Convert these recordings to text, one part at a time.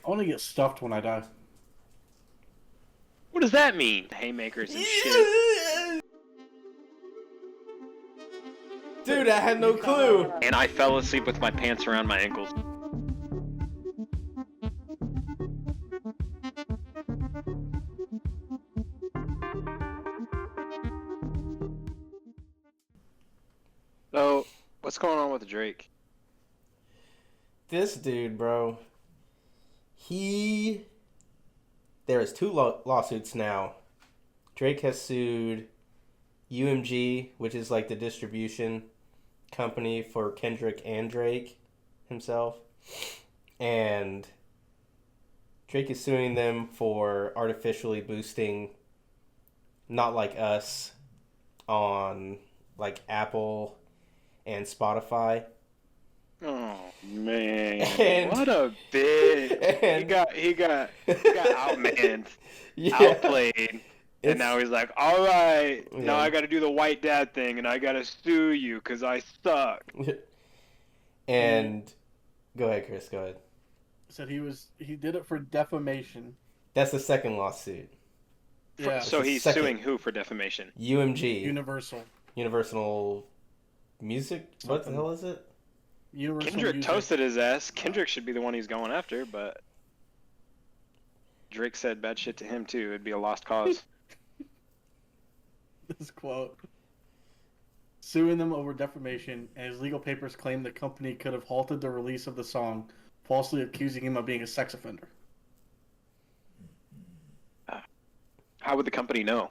I want to get stuffed when I die. What does that mean? Haymakers and shit. Dude, I had no clue. And I fell asleep with my pants around my ankles. So, what's going on with Drake? This dude, bro. There is two lawsuits now. Drake has sued UMG, which is like the distribution company for Kendrick and Drake himself. And Drake is suing them for artificially boosting Not Like Us on like Apple and Spotify. Oh man, And, what a bitch! and He got outmanned, yeah, outplayed, it's, and now he's like, all right, now yeah. I got to do the white dad thing, and I got to sue you because I suck. And go ahead, Chris. Go ahead. Said he did it for defamation. That's the second lawsuit. Yeah. So the he's second. suing who for defamation? UMG, Universal. Universal Music. What the Something. hell is it? Universal Kendrick Music. toasted his ass. Kendrick should be the one he's going after, but Drake said bad shit to him too. It'd be a lost cause. This quote. Suing them over defamation, and his legal papers claim the company could have halted the release of the song, falsely accusing him of being a sex offender. How would the company know?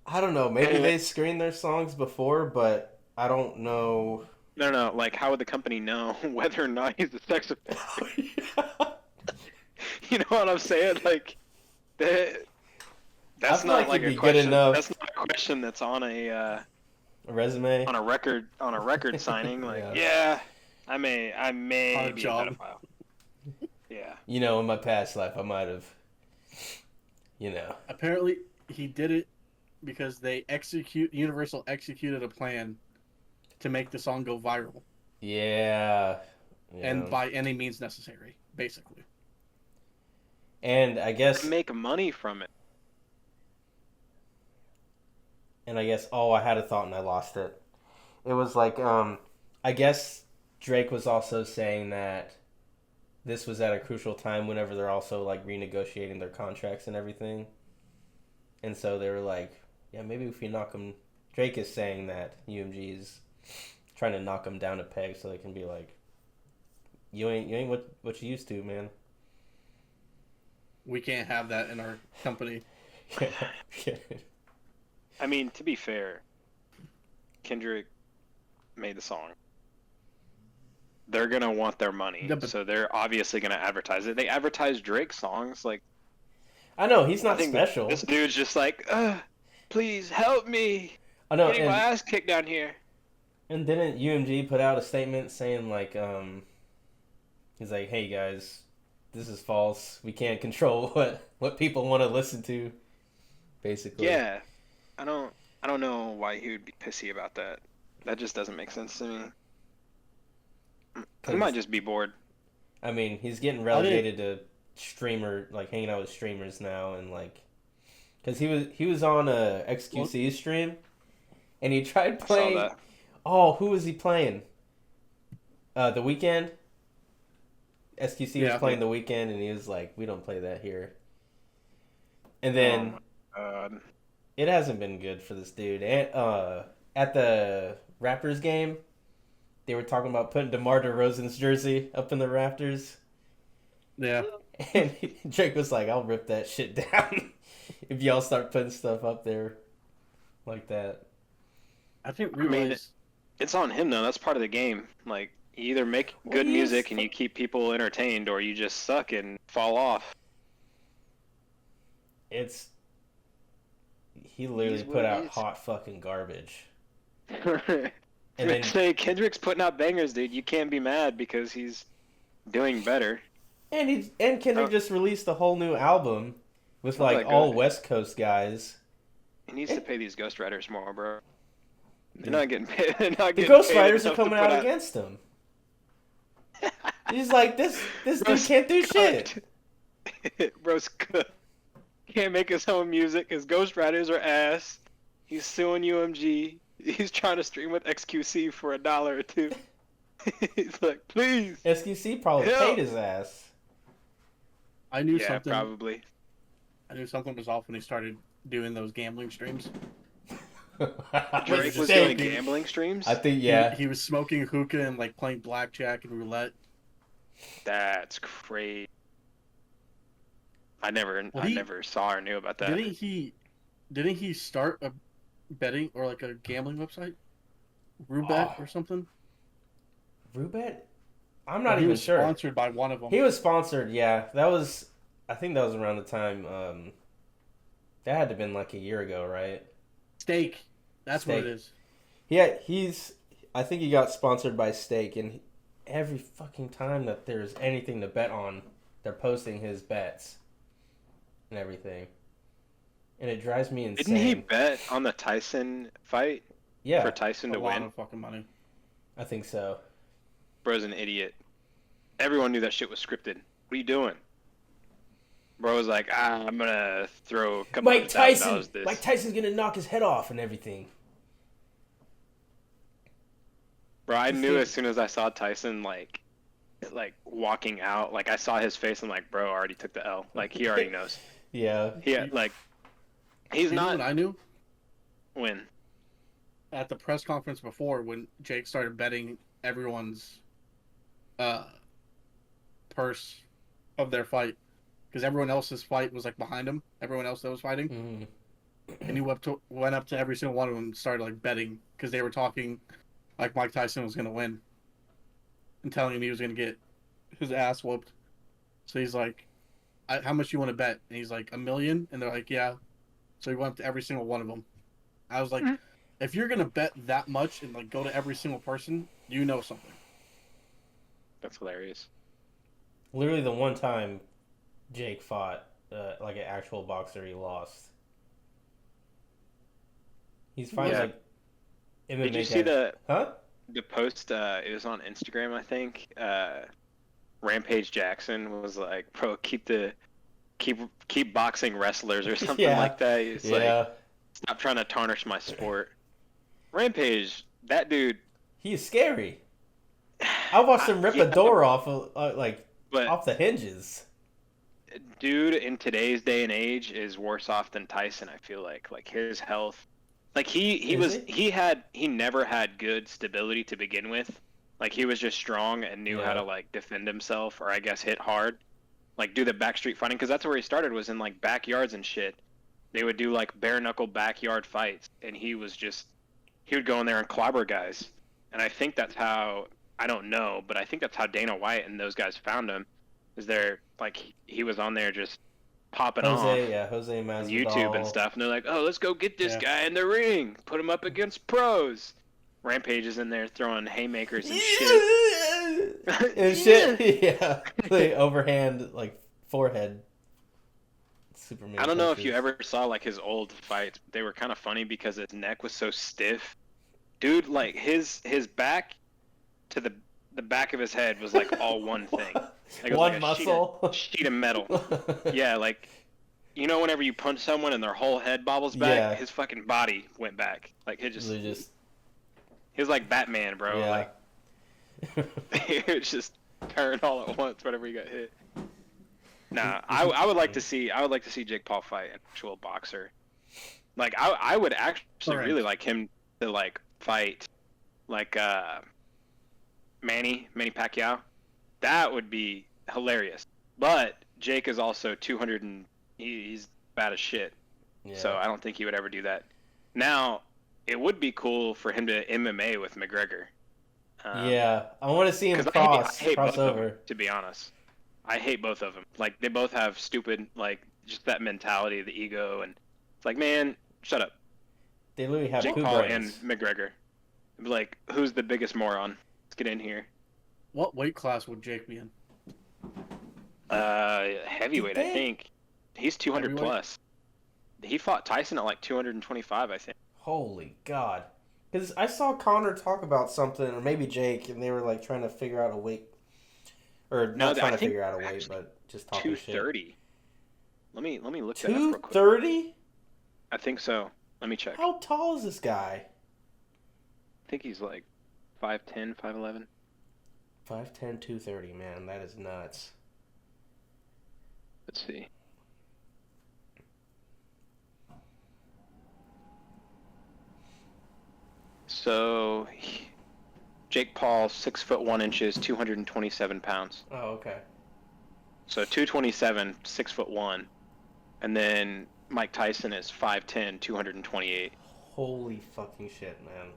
I don't know. Maybe they screened their songs before, but I don't know. No. Like, how would the company know whether or not he's a sex offender? You know what I'm saying? Like, that's I feel not like like it'd a be good question. enough. That's not a question that's on A resume. a record signing. Like, Yeah. yeah, I may Hard be job. a pedophile. Yeah. You know, in my past life, I might have. Apparently, he did it because Universal executed a plan to make the song go viral, Yeah. and by any means necessary, basically. And I guess. Make money from it. Oh, I had a thought and I lost it. It was like, I guess Drake was also saying that this was at a crucial time whenever they're also like renegotiating their contracts and everything. And so they were like, yeah, maybe if you knock them. Drake is saying that UMG is trying to knock them down a peg so they can be like, you ain't what you used to, man. We can't have that in our company. Yeah. I mean, to be fair, Kendrick made the song. They're gonna want their money, Yeah, but- so they're obviously gonna advertise it. They advertise Drake songs, like I know he's I not think special. this dude's just like, please help me, I know, getting my ass kicked down here. and didn't UMG put out a statement saying like, he's like, hey guys, this is false. We can't control what people want to listen to. Basically. Yeah, I don't know why he would be pissy about that. That just doesn't make sense to me. He might just be bored. I mean, he's getting relegated to streamer, like hanging out with streamers now, and like, cause he was on a XQC stream, and he tried playing. I saw that. Oh, who was he playing? The Weeknd. SQC was playing The Weeknd, and he was like, "We don't play that here." And then it hasn't been good for this dude. And at the Raptors game, they were talking about putting DeMar DeRozan's jersey up in the rafters. Yeah. And Drake was like, I'll rip that shit down if y'all start putting stuff up there like that. I think it's on him though. That's part of the game. Like, you either make good music and you keep people entertained, or you just suck and fall off. He literally put out hot fucking garbage. And then say Kendrick's putting out bangers, dude. You can't be mad because he's doing better. And Kendrick just released a whole new album with like all West Coast guys. He needs to pay these ghostwriters more, bro. They're not getting paid. They're not the getting ghostwriters paid are coming out against him. He's like, this dude Bro's can't do shit. cooked. Bro's cooked. Can't make his own music. His ghostwriters are ass. He's suing UMG. He's trying to stream with XQC for $1 or $2. He's like, please. SQC probably Help. paid his ass. I knew Yeah, something. probably. I knew something was off when he started doing those gambling streams. Drake was Steak. doing gambling streams? I think, yeah. He was smoking hookah and like playing blackjack and roulette. That's crazy. I never Well, he- never saw or knew about that. Didn't he start a betting or like a gambling website? Rubet Oh. or something? Rubet? I'm not He even was sure. sponsored by one of them. He was sponsored, yeah. I think that was around the time, that had to have been like a year ago, right? Steak. That's what Steak. it is. Yeah, I think he got sponsored by Steak, and every fucking time that there's anything to bet on, they're posting his bets and everything. And it drives me insane. Didn't he bet on the Tyson fight Yeah, for Tyson A to lot win? of fucking money. I think so. Bro's an idiot. Everyone knew that shit was scripted. What are you doing? Bro was like, I'm gonna throw a couple Mike of Tyson! $1,000 this. Mike Tyson's gonna knock his head off and everything. Bro, I knew as soon as I saw Tyson like walking out, like I saw his face. I'm like, bro, already took the L. Like he already knows. Yeah. He's You know not what I knew? win. At the press conference before when Jake started betting everyone's purse of their fight. Because everyone else's fight was like behind him. Everyone else that was fighting. Mm. And he went up to every single one of them and started like betting. Because they were talking like Mike Tyson was going to win. And telling him he was going to get his ass whooped. So he's like, how much you want to bet? And he's like, $1 million? And they're like, yeah. So he went up to every single one of them. I was like, if you're going to bet that much and like go to every single person, you know something. That's hilarious. Literally the one time Jake fought like an actual boxer, he lost. He's fighting Yeah. like MMA Did you see guys. Huh? the post? It was on Instagram, I think. Rampage Jackson was like, bro, keep boxing wrestlers or something Yeah. like that. It's like, Yeah. stop trying to tarnish my sport. Rampage, that dude. He's scary. I watched him rip Yeah, a door off but off the hinges. dude in today's day and age is worse off than Tyson. I feel like his health, like he never had good stability to begin with. Like he was just strong and knew how Yeah. to like defend himself, or I guess hit hard, like do the backstreet fighting, because that's where he started, was in like backyards and shit. They would do like bare knuckle backyard fights, and he would go in there and clobber guys. And I think that's how, I don't know, but I think that's how Dana White and those guys found him. Is there like he was on there just popping off Jose on Masvidal. YouTube and stuff, and they're like, "Oh, let's go get this Yeah. guy in the ring, put him up against pros." Rampage is in there throwing haymakers and shit. And shit. Yeah. Like overhand, like forehead. Superman. I don't know if punches. you ever saw like his old fights. They were kind of funny because his neck was so stiff. Dude, like his back to the back of his head was like all one thing. Like, it was One like a muscle. sheet of metal. Yeah, like, you know, whenever you punch someone and their whole head bobbles back, Yeah. his fucking body went back. Like it just, Really just he was like Batman, bro. yeah. Like it was just turn all at once whenever he got hit. Nah, I would like to see Jake Paul fight an actual boxer. Like I would actually Alright. really like him to like fight like Manny Pacquiao. That would be hilarious. But Jake is also 200 and he's bad as shit. Yeah. So I don't think he would ever do that. Now, it would be cool for him to MMA with McGregor. Yeah. I want to see him 'cause cross I hate both of them, over. to be honest. I hate both of them. Like, they both have stupid, like, just that mentality, the ego, and it's like, man, shut up. They literally have Jake two Paul brains. and McGregor. Like, who's the biggest moron? Let's get in here. What weight class would Jake be in? Heavyweight, I think? think. He's 200 Heavyweight? plus. He fought Tyson at like 225, I think. Holy God. Because I saw Connor talk about something, or maybe Jake, and they were like trying to figure out a weight Or No, not trying I to think figure out a weight, actually but just talking shit. 230. Let me look that up real quick. 230? I think so. Let me check. How tall is this guy? I think he's like 5'10", 5'11". 5'10", 230, man. That is nuts. Let's see. So, Jake Paul, 6'1", 227 pounds. Oh, okay. So 227, 6'1", and then Mike Tyson is 5'10", 228. Holy fucking shit, man.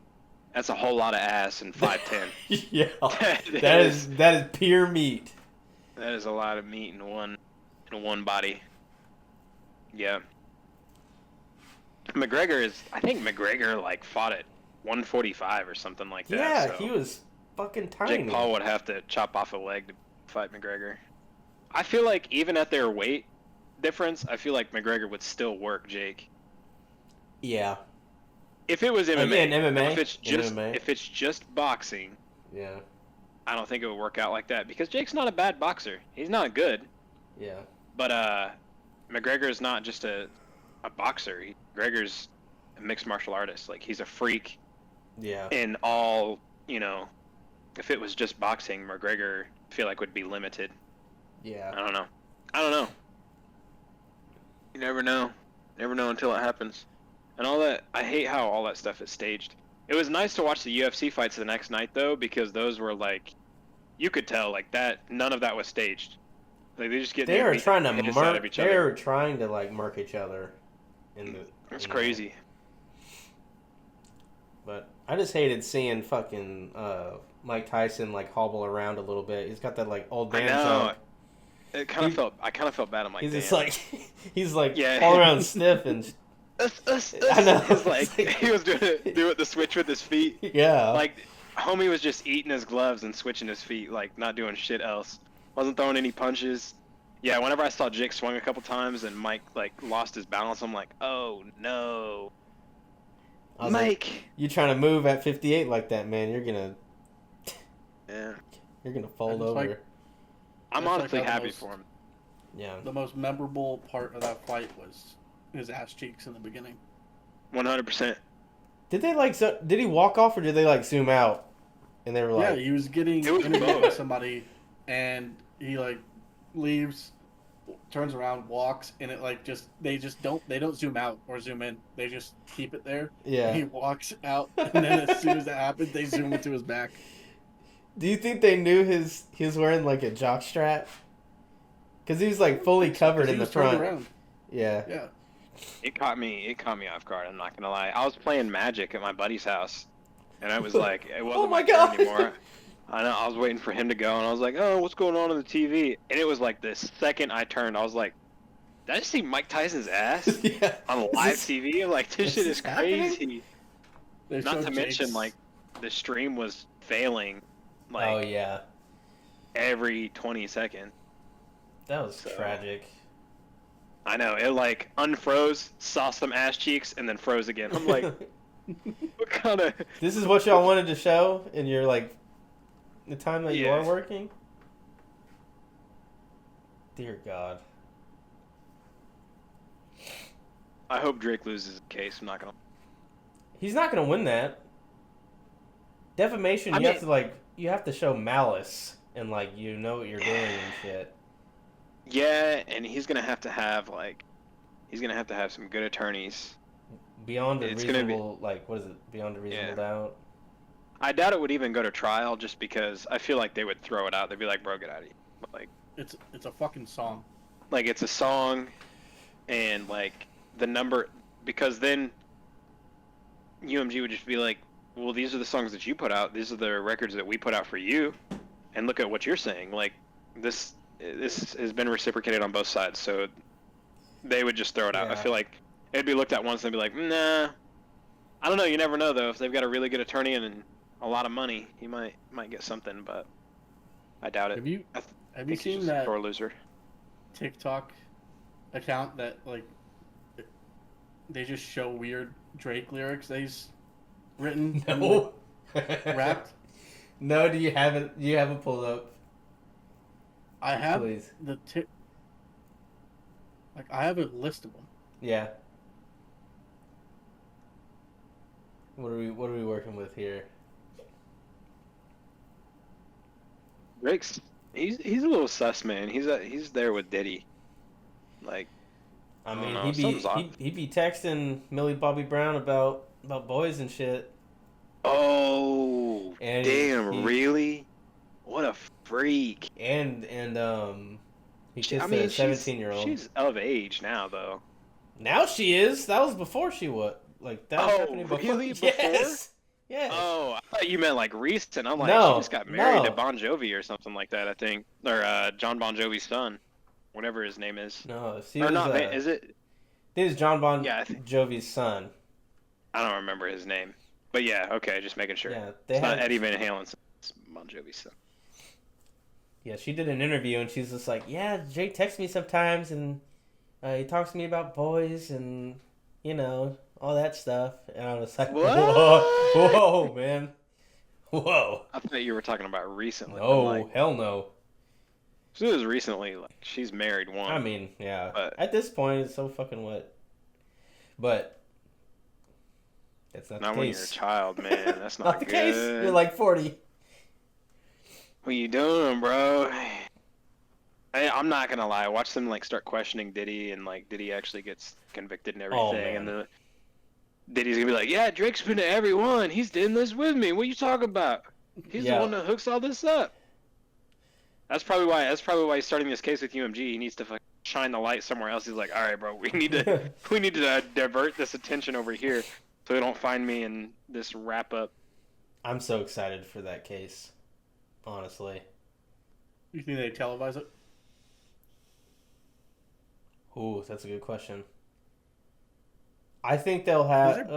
That's a whole lot of ass in 5'10". Yeah. that is pure meat. That is a lot of meat in one body. Yeah. I think McGregor like fought at 145 or something like that. Yeah, so he was fucking tiny. Jake Paul would have to chop off a leg to fight McGregor. I feel like even at their weight difference, I feel like McGregor would still work Jake. Yeah. If it was MMA, Again, MMA. If it's just boxing, yeah, I don't think it would work out like that because Jake's not a bad boxer. He's not good. Yeah. But McGregor's not just a boxer. McGregor's a mixed martial artist. Like he's a freak. Yeah. In all, if it was just boxing, McGregor I feel like would be limited. Yeah. I don't know. You never know. Never know until it happens. And all that, I hate how all that stuff is staged. It was nice to watch the UFC fights the next night though, because those were like, you could tell like that none of that was staged. Like they just get. They were trying to murk. They were trying to like murk each other. It's crazy. But I just hated seeing fucking Mike Tyson like hobble around a little bit. He's got that like old man jump. I kind of felt bad. I'm like, he's damn. just like he's like yeah. all around sniffing. I know. It's like he was doing the switch with his feet. Yeah. Like homie was just eating his gloves and switching his feet, like not doing shit else. Wasn't throwing any punches. Yeah, whenever I saw Jake swung a couple times and Mike like lost his balance, I'm like, oh no. Mike, like, you trying to move at 58 like that, man? You're gonna fold over. Like, I'm honestly happy for him. Yeah. The most memorable part of that fight was his ass cheeks in the beginning. 100%. Did they like? Did he walk off or did they like zoom out? And they were like, yeah, he was getting interviewed by somebody, and he like leaves, turns around, walks, and it like they don't zoom out or zoom in. They just keep it there. Yeah. And he walks out, and then as soon as that happens, they zoom into his back. Do you think they knew he was wearing like a jock strap? Because he was like fully covered in the front. Around. Yeah. Yeah. It caught me off guard. I'm not gonna lie. I was playing Magic at my buddy's house, and I was like, it wasn't Oh my my turn God. anymore. I know. I was waiting for him to go, and I was like, oh, what's going on the TV? And it was like the second I turned, I was like, did I just see Mike Tyson's ass Yeah. on live TV? I'm like, this shit is crazy. They Not showed to mention, like, the stream was failing, like, Oh yeah. every 20 seconds. That was tragic. I know. It, like, unfroze, saw some ass cheeks, and then froze again. I'm like, what kind of... This is what y'all wanted to show in your like the time that you Yeah. are working? Dear God. I hope Drake loses the case. I'm not gonna... He's not gonna win that. Defamation, you have to show malice and like you know what you're doing and shit. Yeah, and he's gonna have to have some good attorneys. Beyond a It's gonna be- reasonable what is it? Beyond a reasonable Yeah. doubt. I doubt it would even go to trial, just because I feel like they would throw it out. They'd be like, "Bro, get out of here!" Like It's a fucking song. Like it's a song, and like the number, because then UMG would just be like, well, these are the songs that you put out. These are the records that we put out for you, and look at what you're saying. Like this has been reciprocated on both sides, so they would just throw it out. I Yeah. feel like it'd be looked at once and they'd be like, nah. I don't know. You never know though. If they've got a really good attorney and a lot of money, he might get something, but I doubt it. Have you I have you think he's seen just a that sore loser. TikTok account that like they just show weird Drake lyrics that he's written and No. rapped? No, do you have it pulled up? I have Please. I have a list of them. Yeah. What are we working with here? Drake's he's a little sus, man. He's there with Diddy. Like, I I don't mean, know, he something's be off. he be texting Millie Bobby Brown about boys and shit. Oh, And damn, really? What a freak. he She, I kissed mean, a 17-year-old. she's of age now, though. Now she is. That was before she what? Like that was Oh, happening before. really? Before? Yes. Yes. Oh, I thought you meant like recent. I'm like, she No, just got married to no. Bon Jovi or something like that, I think, or John Bon Jovi's son, whatever his name is. No, she Or was. not? Is it? This is John Bon Yeah, Jovi's son. I don't remember his name. But yeah, okay, just making sure. Yeah, they It's not had. Eddie Van Halen's. It's Bon Jovi's son. Yeah, she did an interview and she's just like, yeah, Jake texts me sometimes and he talks to me about boys and all that stuff. And I was like, What? whoa, man, whoa. I thought you were talking about recently. I'm No, like, hell no. so it was recently. Like, she's married one. I mean, yeah. But- At this point, it's so fucking what. But that's not not the when you're a case. child, man. That's Not not the good. case. You're like 40. What you doing, bro? I'm not gonna lie. Watch them like start questioning Diddy, and like Diddy actually gets convicted and everything, Oh, man. and Diddy's gonna be like, "Yeah, Drake's been to everyone. He's in this with me. What you talking about? He's Yeah. the one that hooks all this up." That's probably why. He's starting this case with UMG. He needs to shine the light somewhere else. He's like, "All right, bro, we need to divert this attention over here, so they don't find me in this wrap up." I'm so excited for that case. Honestly. You think they televise it? Ooh, that's a good question. I think they'll have.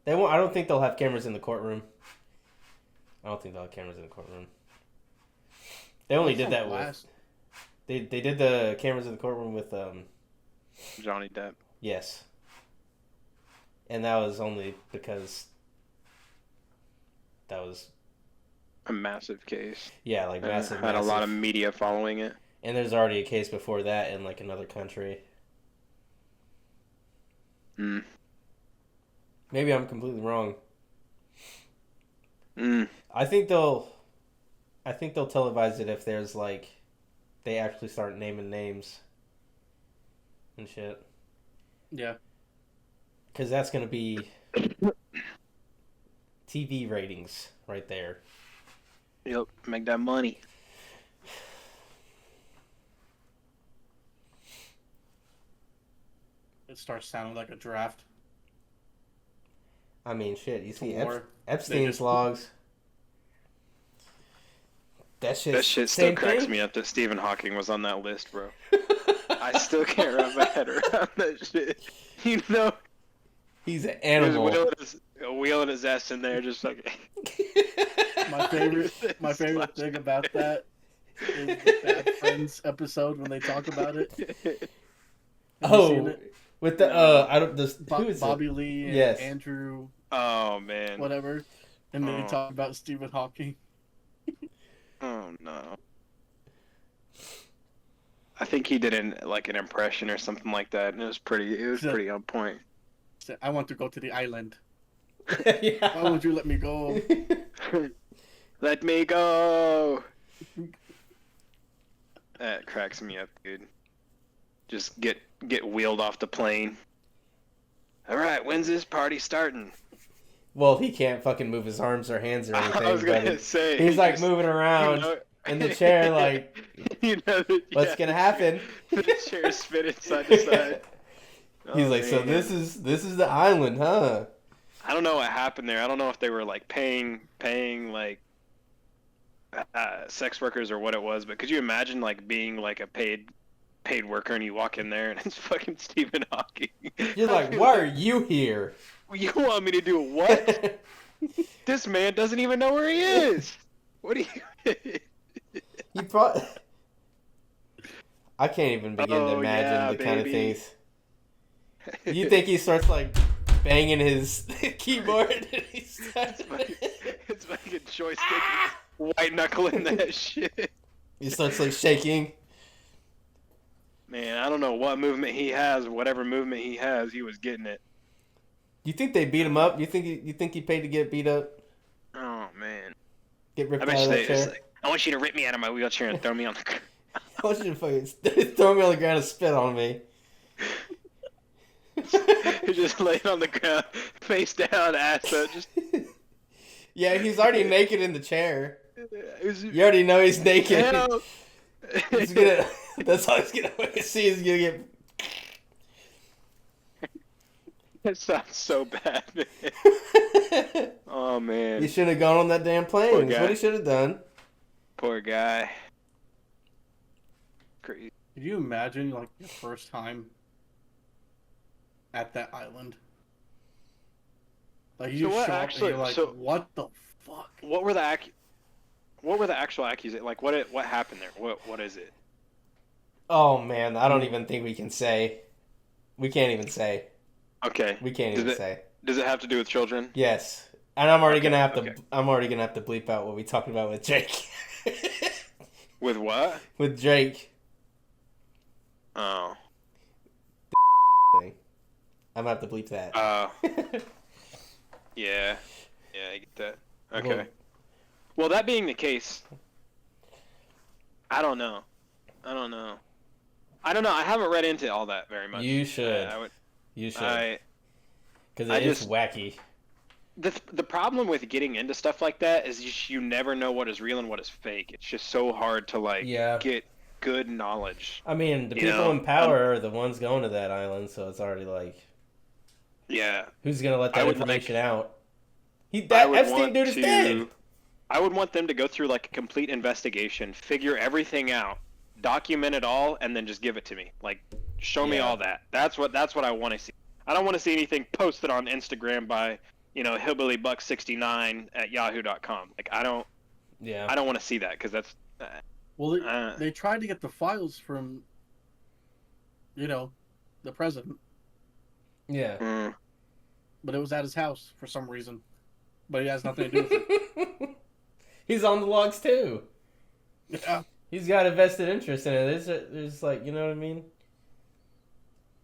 They won't. I don't think they'll have cameras in the courtroom. I don't think they'll have cameras in the courtroom. They only did that with. They did the cameras in the courtroom with Johnny Depp. Yes. And that was only because. That was. A massive case. Yeah, like And massive. had a lot of massive. media following it. And there's already a case before that in like another country. Mm. Maybe I'm completely wrong. Mm. I think they'll televise it if there's like they actually start naming names and shit. Yeah. Because that's gonna be TV ratings right there. Yep, make that money. It starts sounding like a draft. I mean, shit. You see Or Epstein's just- logs. That That shit still cracks me up that Stephen Hawking was on that list, bro. I still can't wrap my head around that shit. You know, He's an he was animal. wheeling his ass in there, just like. My favorite thing about that is the Bad Friends episode when they talk about it. Have you seen Oh, it? with the I don't this who is Bobby it? Lee and Yes. Andrew Oh man. whatever, and they Oh. talk about Stephen Hawking. Oh no. I think he did an impression or something like that, and it was pretty on point. Said, I want to go to the island. Yeah. Why won't you let me go? Let me go. That cracks me up, dude. Just get wheeled off the plane. All right, when's this party starting? Well, he can't fucking move his arms or hands or anything. I was gonna but say he's like just- moving around you know- in the chair, like, that- what's gonna happen? The chair spinning side to side. He's Oh, like, so man. this is the island, huh? I don't know what happened there. I don't know if they were like paying like sex workers or what it was, but could you imagine like being like a paid worker and you walk in there and it's fucking Stephen Hawking? You're like, why are you here? You want me to do what? This man doesn't even know where he is. What do you? You probably. I can't even begin to Oh, imagine yeah, the kind of baby. things. You think he starts like banging his keyboard? And he starts... it's like a joystick, white knuckling that shit. He starts like shaking. Man, I don't know what movement he has. Whatever movement he has, he was getting it. You think they beat him up? You think he paid to get beat up? Oh man. Get ripped I bet out you of that they. chair? It's like, I want you to rip me out of my wheelchair and throw me on the ground. I want you to fucking throw me on the ground and spit on me. He just laid on the ground, face down, ass up. Just. Yeah, he's already naked in the chair. Is You already know he's naked. Hell. He's gonna. That's all he's gonna see. He's gonna get. That sounds so bad, man. Oh man. He should have gone on that damn plane. Poor That's guy. what he should have done. Poor guy. Crazy. Could you imagine like your first time at that island? Like you So what show up actually- and you're like, so- what the fuck? What were the actual accusations? Like what happened there? What is it? Oh man, I don't even think we can say. We can't even say. Okay. We can't Does even it- say. Does it have to do with children? Yes, and I'm already gonna have to. okay. I'm already gonna have to bleep out what we talked about with Drake. With what? With Drake Oh. thing. I'm gonna have to bleep that. Yeah. Yeah, I get that. Okay. Well- Well, that being the case, I don't know. I haven't read into all that very much. You should. I would. You should. I Because I it is just- wacky. the problem with getting into stuff like that is you never know what is real and what is fake. It's just so hard to like Yeah. get good knowledge. I mean, the You people know, in power are the ones going to that island, so it's already like, Yeah. who's gonna let I that would information out? I That would Epstein want dude is to- dead. I would want them to go through like a complete investigation, figure everything out, document it all, and then just give it to me. Like, show me Yeah. all that. That's what I want to see. I don't want to see anything posted on Instagram by hillbillybuck69 at yahoo.com. Like, I don't Yeah. want to see that because that's Well, Uh. they tried to get the files from, the president, Yeah. mm, but it was at his house for some reason. But it has nothing to do with it. He's on the logs too. Yeah. He's got a vested interest in it. There's like, you know what I mean?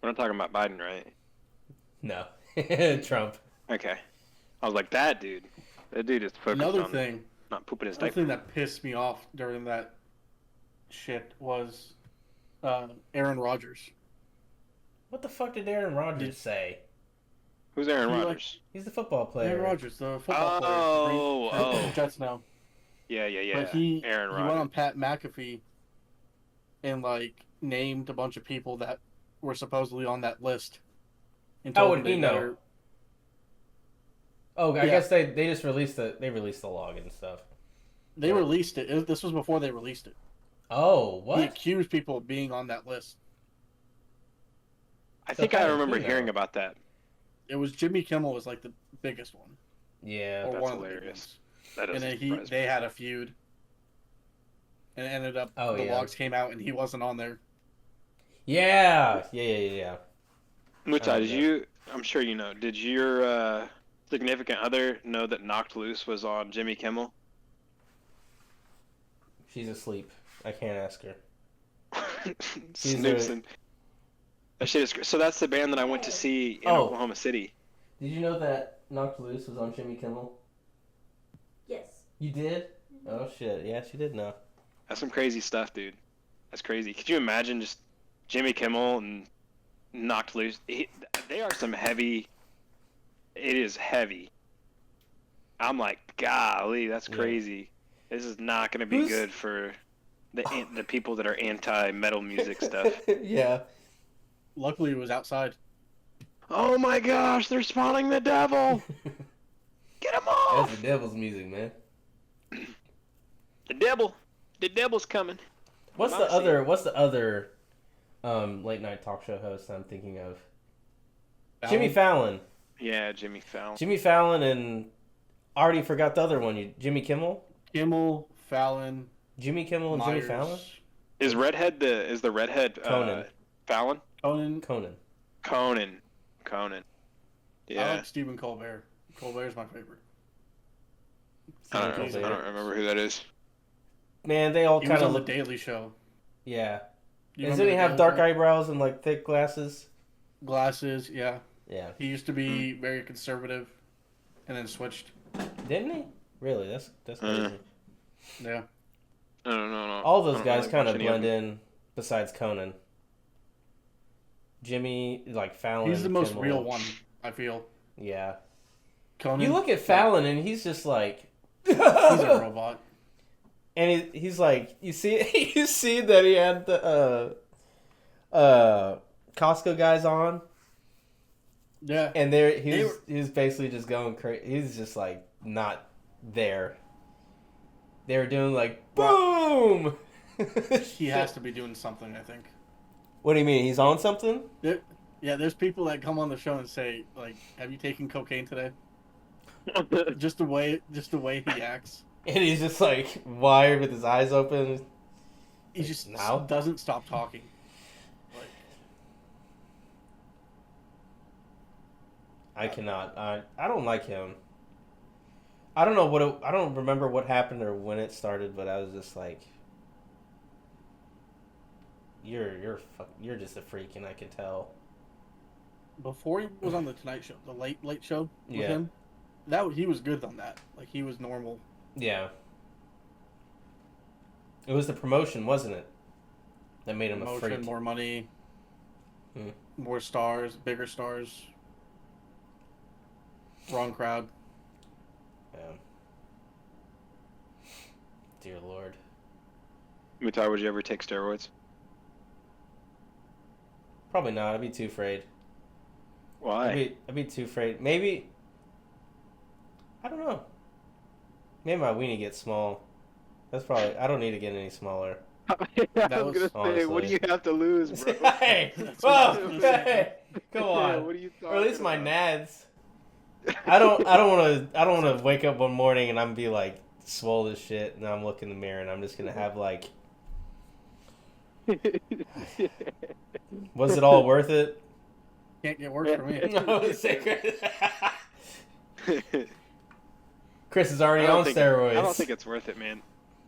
we're not talking about Biden, right? No. Trump. Okay. I was like, that dude is focused Another on thing, not pooping his another diaper. thing that pissed me off during that shit was Aaron Rodgers. What the fuck did Aaron Rodgers say? Who's Aaron He, like- Rodgers? He's the football player. Aaron Rodgers, the football Oh, player. oh. Jets now. Yeah. But he Aaron went Rodgers. on Pat McAfee and named a bunch of people that were supposedly on that list. And How told would them he they know? better- Oh, I Yeah. guess they just released the log and stuff. They released it. This was before they released it. Oh, He what? accused people of being on that list. I So think how I did remember he know? hearing about that. It was Jimmy Kimmel was like the biggest one, Yeah. or that's one of the big hilarious. ones. That And doesn't then surprise they me. had a feud, and it ended up Oh, the yeah. logs came out and he wasn't on there. Yeah. Yeah. Mutai, Oh, did yeah. you? I'm sure you know. Did your significant other know that Knocked Loose was on Jimmy Kimmel? She's asleep. I can't ask her. Snoopsin. That shit is. So that's the band that I went to see in Oh. Oklahoma City. Did you know that Knocked Loose was on Jimmy Kimmel? Yes. You did? Oh shit! Yeah, she did know. That's some crazy stuff, dude. That's crazy. Could you imagine just Jimmy Kimmel and Knocked Loose? They are some heavy. It is heavy. I'm like, golly, that's Yeah. crazy. This is not going to be Who's- good for the people that are anti-metal music stuff. Yeah. Luckily, it was outside. Oh my gosh, they're spawning the devil! Get him That's off! the devil's music, man. The devil's coming. What's Well, the other late night talk show host I'm thinking of? Jimmy Fallon. Yeah, Jimmy Fallon. Jimmy Fallon and I already forgot the other one. Jimmy Kimmel? Kimmel, Fallon, Jimmy Kimmel and Myers, Jimmy Fallon? Is the redhead Conan. Fallon? Conan. Conan. Conan. I Yeah. like Stephen Colbert. Colbert's my favorite. I Stephen don't Colbert. remember who that is. Man, they all He was kind on of the look. Daily Show. Yeah. You Doesn't remember he the have guy dark with, like, eyebrows and like thick glasses? glasses? Yeah. Yeah. He used to be very conservative, and then switched. Didn't he? Really? That's Uh. crazy. Yeah. I don't know. All I those don't guys really kind watch of any of blend them. in. Besides Conan, Jimmy, like Fallon, He's the most Kimmel. real one, I feel. Yeah. Conan. You look at Fallon and he's just like. He's a robot. And he's like, you see, you see that he had the Costco guys on, Yeah. and there They were- he was basically just going crazy. He's just like not there. They were doing like boom. He has to be doing something, I think. What do you mean? He's on something? Yeah, there's people that come on the show and say, like, "Have you taken cocaine today?" Just the way he acts. And he's just like wired with his eyes open. He just Now? doesn't stop talking. Like, I cannot. I don't like him. I don't know I don't remember what happened or when it started, but I was just like, you're just a freak, and I can tell. before he was on the Tonight Show, the late show with Yeah. him, he was good on that. Like, he was normal. Yeah. It was the promotion, wasn't it? That made him a Promotion, freak. more money, Hmm. more stars, bigger stars. Wrong crowd. Yeah. Dear Lord. Mutar, would you ever take steroids? Probably not. I'd be too afraid. Why? I'd be too afraid. Maybe. I don't know. Maybe my weenie gets small. That's probably. I don't need to get any smaller. I That was was- gonna say, what do you have to lose, bro? Hey! That's what I was Whoa! gonna say. Hey! Come on. What are you Or at least my talking nads. I don't want to wake up one morning and I'm be like swole as shit, and I'm looking in the mirror and I'm just gonna have like, about? was it all worth it? Can't get worse for me. I would say Chris. Chris is already I don't on think steroids. I don't think it's worth it, man.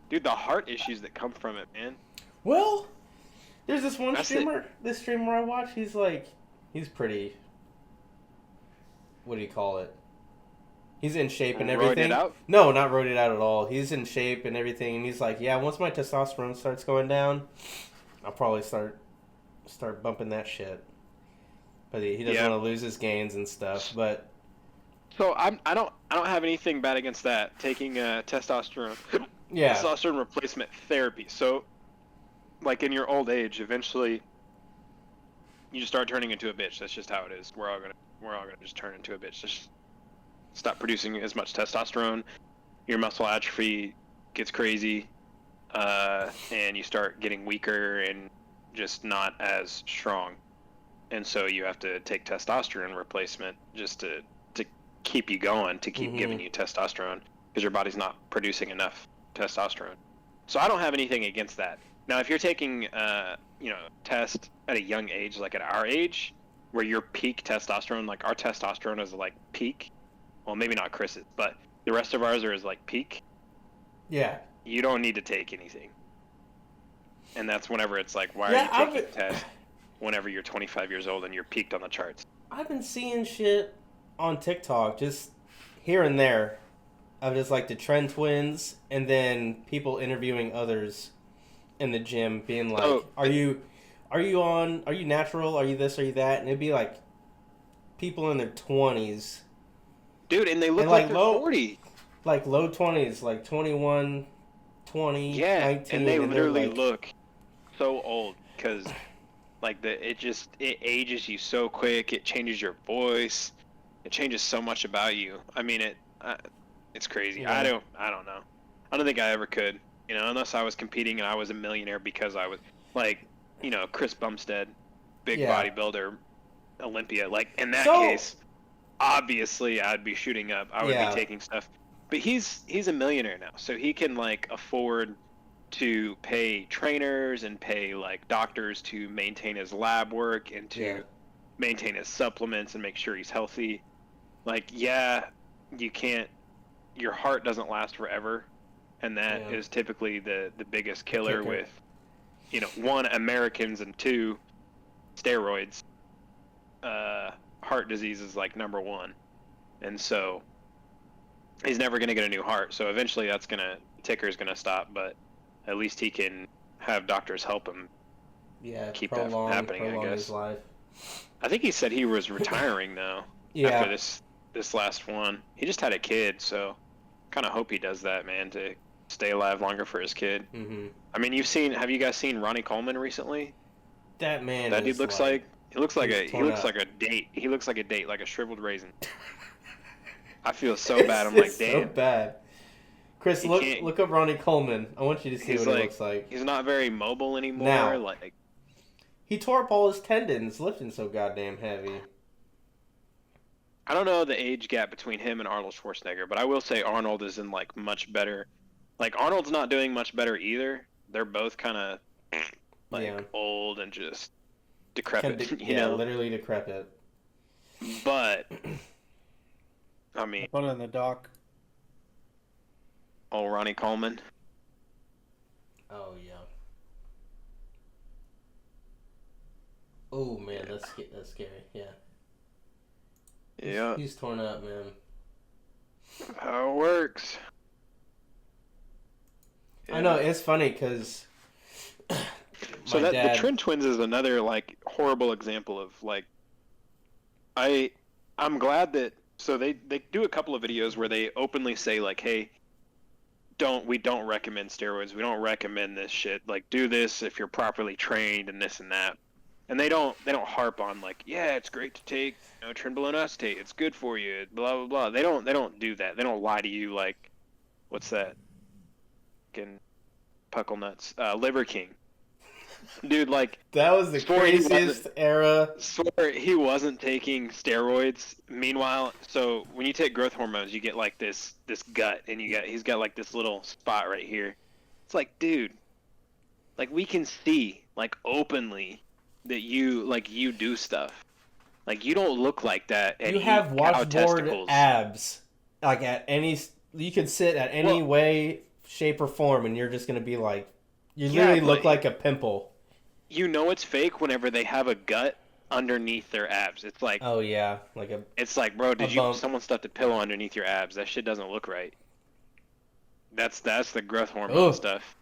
Dude, the heart issues that come from it, man. Well, there's this one That's streamer. This streamer I watch, he's pretty. What do you call it? He's in shape and Roided everything. out? No, not roided out at all. He's in shape and everything, and he's like, yeah, once my testosterone starts going down, I'll probably start bumping that shit. But he doesn't Yeah. want to lose his gains and stuff. But So I don't have anything bad against that. Taking testosterone yeah, testosterone replacement therapy. So, like in your old age, eventually, you just start turning into a bitch. That's just how it is. We're all gonna just turn into a bitch. Just stop producing as much testosterone. Your muscle atrophy gets crazy, and you start getting weaker and just not as strong. And so you have to take testosterone replacement just to keep you going, to keep Mhm. giving you testosterone, because your body's not producing enough testosterone. So I don't have anything against that. Now, if you're taking, test at a young age, like at our age, where your peak testosterone, like our testosterone is like peak, well, maybe not Chris's, but the rest of ours is like peak, yeah. you don't need to take anything. And that's whenever it's like, why Yeah, are you taking a test whenever you're 25 years old and you're peaked on the charts? I've been seeing shit on TikTok just here and there of just like the Trend Twins, and then people interviewing others in the gym, being like, Oh. are you natural? Are you this? Are you that? And it'd be like people in their 20s, Dude, and they look And, like, like, they're low- 40. like low 20s, like 21, 20, Yeah, 19. and they they're literally like, look so old because, like, it ages you so quick. It changes your voice. It changes so much about you. I mean, it's crazy. Yeah. I don't know. I don't think I ever could. Unless I was competing and I was a millionaire because I was like, Chris Bumstead, big Yeah. bodybuilder, Olympia. Like in that So- case, obviously I'd be shooting up. I would Yeah. be taking stuff. But he's a millionaire now, so he can like afford to pay trainers and pay like doctors to maintain his lab work and to Yeah. maintain his supplements and make sure he's healthy. Like, yeah, you can't. Your heart doesn't last forever, and that Yeah. is typically the biggest killer kicker. with one, Americans, and two, steroids. Heart disease is like number one, and so he's never going to get a new heart. So eventually, ticker's gonna stop, but at least he can have doctors help him. Yeah, Keep that from happening, I guess. his life. I think he said he was retiring now. Yeah. After this last one, he just had a kid, so kind of hope he does that, man, to stay alive longer for his kid. Mm-hmm. I mean, have you guys seen Ronnie Coleman recently? That man. That dude looks like he looks like a date. He looks like a date, like a shriveled raisin. I feel so bad. I'm like, damn. So bad. Chris, look up Ronnie Coleman. I want you to see what he looks like. He's not very mobile anymore. Now. Like, he tore up all his tendons lifting so goddamn heavy. I don't know the age gap between him and Arnold Schwarzenegger, but I will say Arnold is in like much better. Like Arnold's not doing much better either. They're both kind of like old and just decrepit. You know, literally decrepit. But I mean, Put it in the dock. old Ronnie Coleman. Oh yeah. Oh man, that's scary. Yeah. Yeah. He's torn up, man. How it works. I know, it's funny because so the Trent twins is another like horrible example of like I'm glad that they do a couple of videos where they openly say like, hey, we don't recommend steroids, we don't recommend this shit, like do this if you're properly trained and this and that. And they don't harp on like, yeah, it's great to take, trenbolone acetate, it's good for you, blah blah blah. They don't do that. They don't lie to you like, what's that? Fucking puckle nuts, Liver King. Dude, like that was the craziest era. Swore he wasn't taking steroids. Meanwhile, so when you take growth hormones, you get like this gut, and he's got like this little spot right here. It's like, dude, like we can see like openly that you do stuff. Like you don't look like that. And you have washboard testicles. abs. Like you can sit at any way, shape, or form, and you're just gonna be like, you literally look like a pimple. You know it's fake whenever they have a gut underneath their abs. It's like, oh yeah, it's like, bro, someone stuffed a pillow underneath your abs? That shit doesn't look right. That's the growth hormone stuff.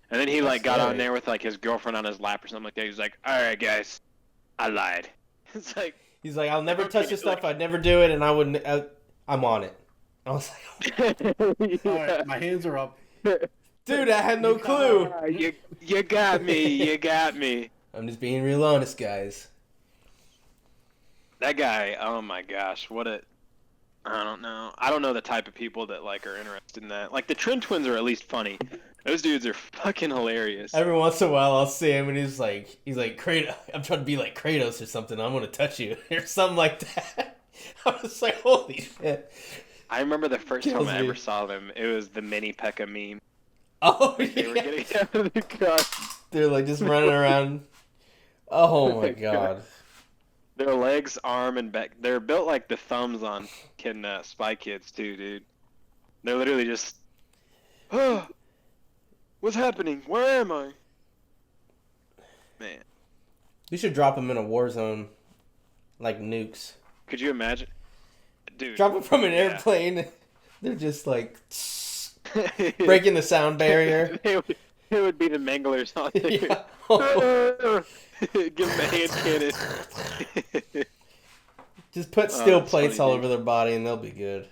And then he got on there with like his girlfriend on his lap or something like that. He was like, all right, guys, I lied. It's like, he's like, I'll never touch this stuff. I'd never do it, and I wouldn't. I'm on it. I was like, all right, my hands are up. Dude, I had no clue. You got me. You got me. I'm just being real honest, guys. That guy, oh my gosh, I don't know. I don't know the type of people that like are interested in that. Like the Trent twins are at least funny. Those dudes are fucking hilarious. Every once in a while, I'll see him and he's like, Kratos. I'm trying to be like Kratos or something. I'm gonna touch you or something like that. I was like, holy shit. I remember the first time I ever saw them. It was the Mini P.E.K.K.A meme. Oh, they were getting out of the car. They're like just running around. Oh my god. Their legs, arm, and back. They're built like the thumbs on Spy Kids too, dude. They're literally just, oh, what's happening? Where am I? Man. We should drop them in a war zone, like nukes. Could you imagine? Dude. Drop them from an airplane. They're just like breaking the sound barrier. It would be the Manglers on there. Yeah. Oh. Give them a hand cannon. Just put steel plates all over their body and they'll be good.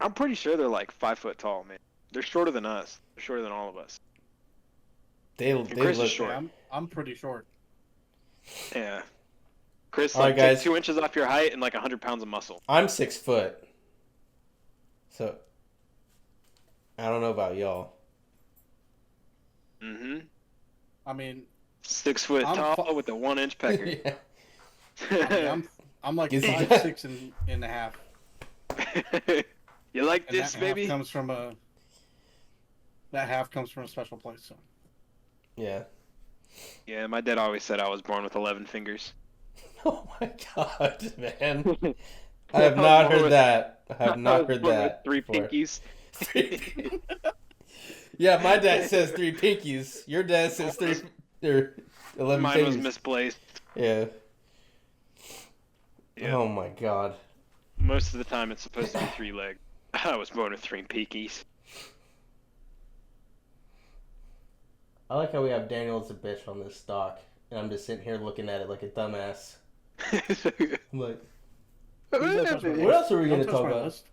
I'm pretty sure they're like 5 foot tall, man. They're shorter than us. They're shorter than all of us. They Chris look is short. Yeah, I'm pretty short. Yeah. Chris, all right, take guys. 2 inches off your height and like 100 pounds of muscle. I'm 6 foot. So, I don't know about y'all. Mm-hmm. I mean, 6 foot tall with a 1 inch pecker. Yeah. I mean, I'm like 5'6" and a half. You like And this, that baby? That half comes from a special place. So. Yeah. Yeah, my dad always said I was born with 11 fingers. Oh my god, man. I have not heard that. I have not heard that. Three before. pinkies. Yeah, my dad says 3 pinkies. Your dad says 3 or 11 Mine was fingers. misplaced. Yeah. Yeah. Oh my god. Most of the time, it's supposed to be 3 legs. I was born with 3 pinkies. I like how we have Daniel as a bitch on this stock, and I'm just sitting here looking at it like a dumbass. I'm like, what else are we Don't gonna touch talk my about? list.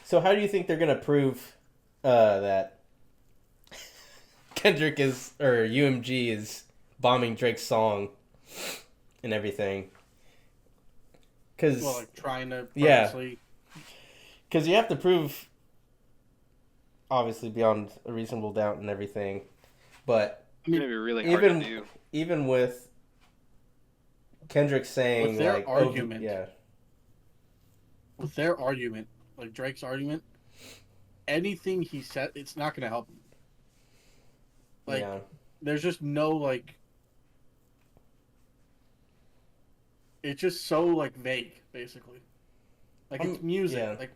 So how do you think they're gonna prove that Kendrick is or UMG is bombing Drake's song and everything? Because Well, like trying to Yeah. purposely. you have to prove, obviously beyond a reasonable doubt and everything, but It's gonna be really hard to do. even with Kendrick saying With their like argument. yeah, With their argument, like Drake's argument, anything he said, it's not going to help him. Like, yeah. there's just no, like... It's just so, like, vague, basically. Like, it's music. yeah. Like,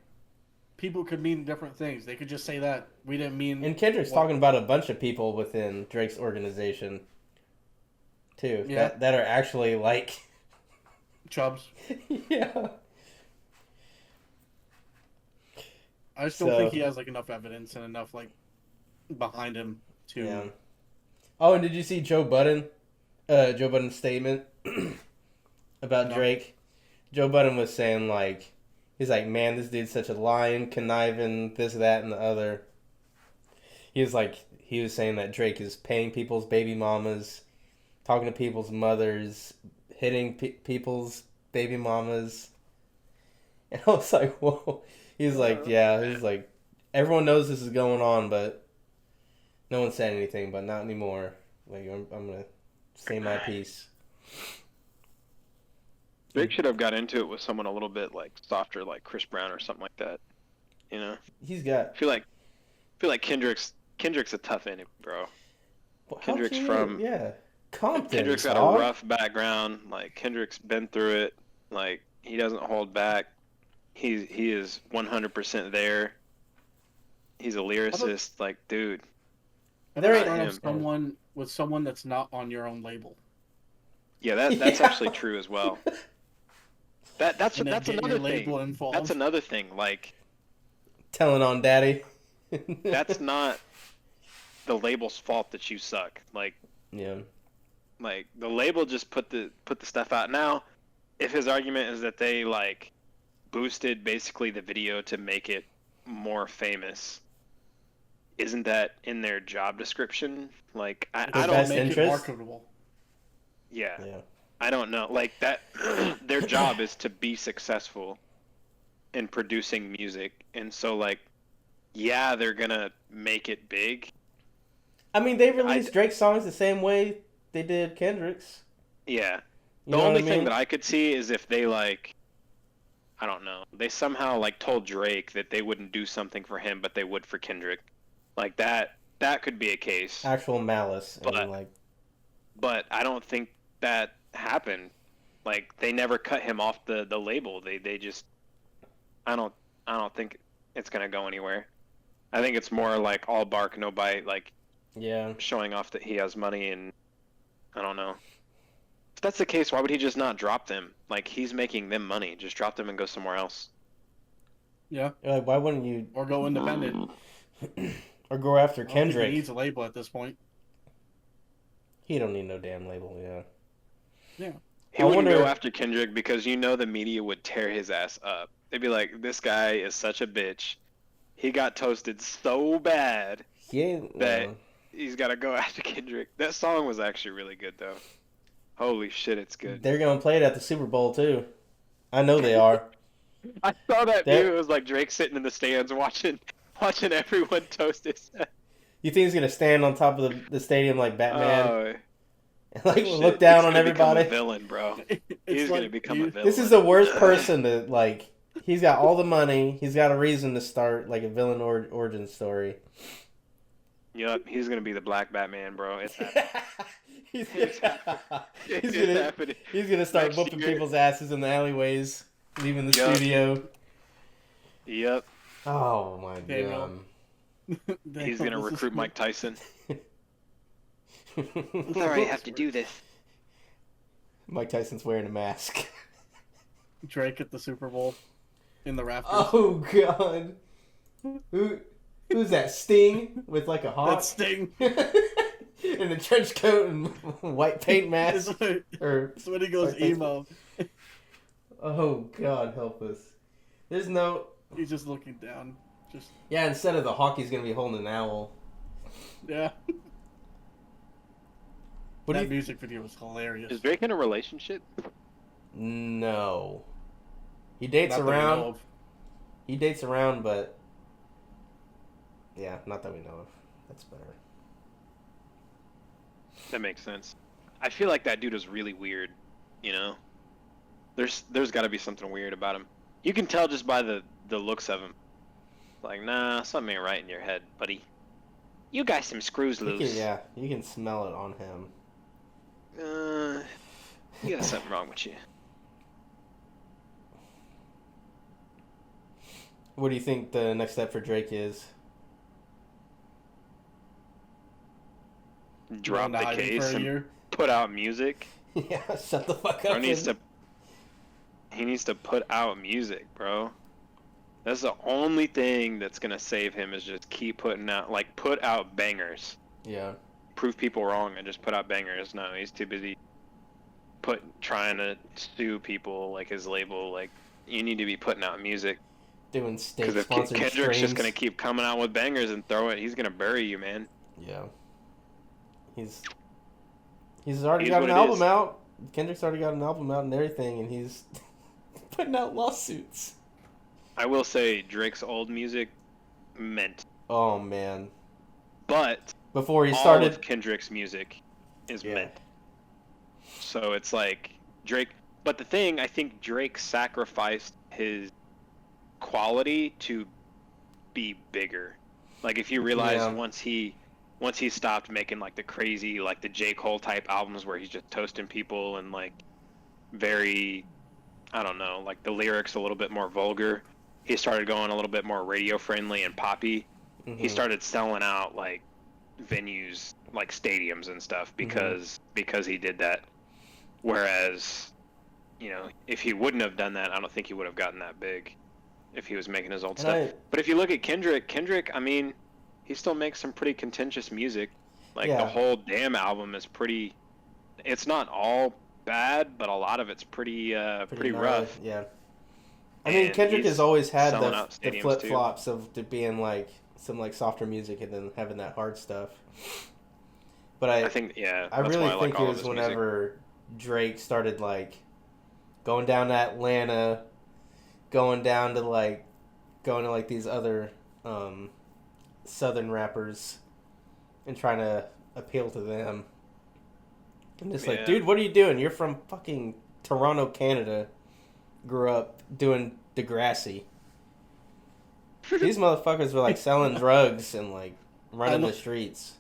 people could mean different things. They could just say that. We didn't mean... And Kendrick's what- talking about a bunch of people within Drake's organization, too. Yeah. That are actually like, Chubbs. yeah. I just don't So- think he has, like, enough evidence and enough, like, behind him to... Yeah. Oh, and did you see Joe Budden? Joe Budden's statement about No. Drake. Joe Budden was saying like, he's like, man, this dude's such a lion, conniving, this, that, and the other. He was saying that Drake is paying people's baby mamas, talking to people's mothers, hitting people's baby mamas. And I was like, whoa. He's like, yeah. He's like, everyone knows this is going on, but no one said anything. But not anymore. Like, I'm gonna say my piece. Drake should have got into it with someone a little bit like softer, like Chris Brown or something like that. You know, He's got. I feel like Kendrick's a tough enemy, bro. Kendrick's from- yeah, Compton. Kendrick's got dog. a rough background. Like Kendrick's been through it. Like he doesn't hold back. He is 100% there. He's a lyricist. Like, dude. There ain't- Start him. off someone with someone that's not on your own label. Yeah, that's Yeah. actually true as well. That's And then that's get your another label thing. involved. That's another thing. Like Telling on daddy. that's not the label's fault that you suck. Like Yeah. the label just put the stuff out. Now, if his argument is that they like boosted basically the video to make it more famous, isn't that in their job description? Like I His don't best make interest? it marketable. yeah. Yeah. I don't know. Like that their job is to be successful in producing music. And so like yeah, they're going to make it big. I mean, they released Drake's songs the same way they did Kendrick's. Yeah. You The know only what I mean? thing that I could see is if they like I don't know. They somehow like told Drake that they wouldn't do something for him but they would for Kendrick. Like that could be a case. Actual malice. But- And like, But I don't think that happened. Like they never cut him off the label. They just I don't think it's gonna go anywhere. I think it's more like all bark no bite, like yeah. showing off that he has money and I don't know. If that's the case, why would he just not drop them? Like he's making them money. Just drop them and go somewhere else. Yeah, Like, why wouldn't you or go independent. or go after I don't think Kendrick? He needs a label at this point. He don't need no damn label, yeah. He I wouldn't wonder- go after Kendrick because you know the media would tear his ass up. They'd be like, "This guy is such a bitch. He got toasted so bad. He ain't. That- He's got to go after Kendrick." That song was actually really good though. Holy shit, it's good. They're gonna play it at the Super Bowl too. I know they are. I saw that That- view. It was like Drake sitting in the stands watching everyone toast his. You think he's gonna stand on top of the stadium like Batman, Oh, and like shit. look down He's on gonna become everybody? a villain, bro. It's He's gonna like become you- a villain. This is the worst person to like. He's got all the money. He's got a reason to start like a villain origin story. Yup, he's gonna be the Black Batman, bro. It's he's, It's he's it's gonna happening. he's gonna start Next whooping year. people's asses in the alleyways, leaving the Yup. studio. Yep. Oh my Daniel. god. He's gonna This is recruit good. Mike Tyson. All Sorry, I have to do this. Mike Tyson's wearing a mask. Drake at the Super Bowl in the rafters. Oh god. Who's that? Sting with like a hawk? That's Sting. In a trench coat and white paint It's mask. when, Or it's when he goes Like this- emo. oh god, help us. There's no. He's just looking down. Just Yeah, instead of the hawk, he's gonna be holding an owl. yeah. What do That you? music video was hilarious. Is Drake in a relationship? No. He dates Not that we know around. of. He dates around, but yeah, not that we know of. That's better. That makes sense. I feel like that dude is really weird. You know, there's got to be something weird about him. You can tell just by the looks of him. Like, nah, something ain't right in your head, buddy. You got some screws You loose. can, yeah, you can smell it on him. You got something wrong with you. What do you think the next step for Drake is? Drop Going to the hiding case for a and year. put out music. Yeah, shut the fuck Bro up. he needs to put out music, bro. That's the only thing that's gonna save him is just keep putting out, like, put out bangers. Yeah. Prove people wrong and just put out bangers. No, he's too busy trying to sue people, like his label. Like, you need to be putting out music. Doing state Because if sponsored Kendrick's just streams. gonna keep coming out with bangers and throw it, he's gonna bury you, man. Yeah. He's already He's got what an it album is. out. Kendrick's already got an album out and everything, and he's putting out lawsuits. I will say Drake's old music meant, Oh man. but Before he all started. of Kendrick's music is Yeah. meant. So it's like Drake, but the thing, I think Drake sacrificed his quality to be bigger. Like, if you realize Yeah. once he stopped making like the crazy, like the J. Cole type albums where he's just toasting people and like very, I don't know, like the lyrics a little bit more vulgar, he started going a little bit more radio friendly and poppy. He Mhm. started selling out like venues, like stadiums and stuff because he did that. Whereas, you know, if he wouldn't have done that, I don't think he would have gotten that big if he was making his old And stuff. But if you look at Kendrick, I mean, he still makes some pretty contentious music. Like, Yeah. the whole Damn album is pretty, it's not all bad, but a lot of it's pretty gnarly, rough. Yeah. I mean, And Kendrick he's has always had selling the out stadiums, flip flops of to being like some like softer music and then having that hard stuff. But I think, yeah, I that's really why I think like it all of was his music. whenever Drake started like going down to Atlanta, going to like these other southern rappers and trying to appeal to them. And just like, Yeah. dude, what are you doing? You're from fucking Toronto, Canada. Grew up doing Degrassi. These motherfuckers were like selling drugs and like running the streets.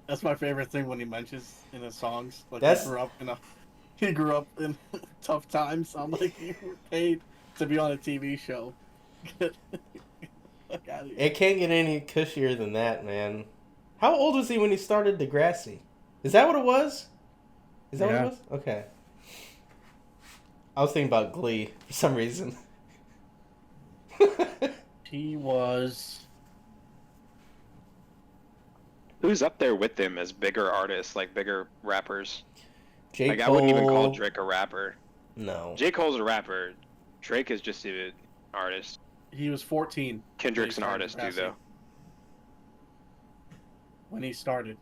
That's my favorite thing when he mentions in his songs. Like, That's- he grew up in tough times. I'm like, you were paid to be on a TV show. Get the fuck out of here. It can't get any cushier than that, man. How old was he when he started Degrassi? Is that what it was? Is that Yeah. what it was? Okay. I was thinking about Glee for some reason. He was. Who's up there with them as bigger artists, like bigger rappers? J. Like, Cole. I wouldn't even call Drake a rapper. No. J. Cole's a rapper. Drake is just an artist. He was 14 Kendrick's an He started artist too, Degrassi. though. when he started.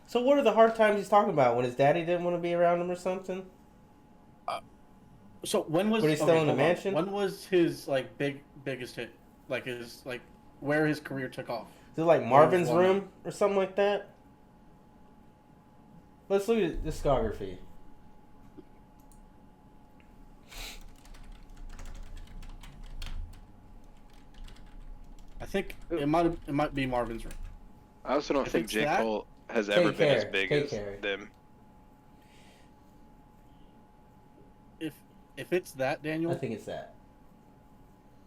So what are the hard times he's talking about? When his daddy didn't want to be around him or something? So when was? But he's still in the hold on. mansion? When was his like biggest hit? Like his like where his career took off? Is it like Marvin's one. Room or something like that? Let's look at discography. I think it might be Marvin's Room. I also don't If think it's J. that, Cole has ever Take been as care. big Take as care. them. If it's that, Daniel, I think it's that.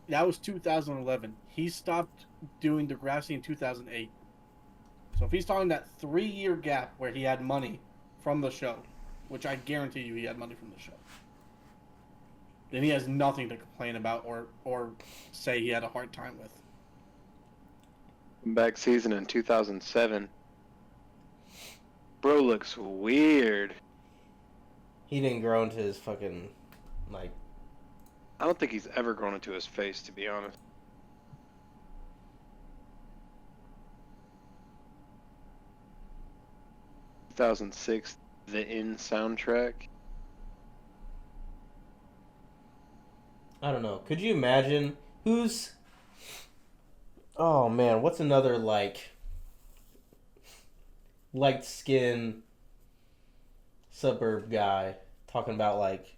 That was 2011. He stopped doing Degrassi in 2008. So if he's talking that 3-year gap where he had money from the show, which I guarantee you he had money from the show, then he has nothing to complain about or say he had a hard time with. Back season in 2007. Bro looks weird. He didn't grow into his fucking, like... I don't think he's ever grown into his face, to be honest. (2006) The In soundtrack. I don't know. Could you imagine who's... Oh, man. What's another, like... light skin suburb guy talking about, like,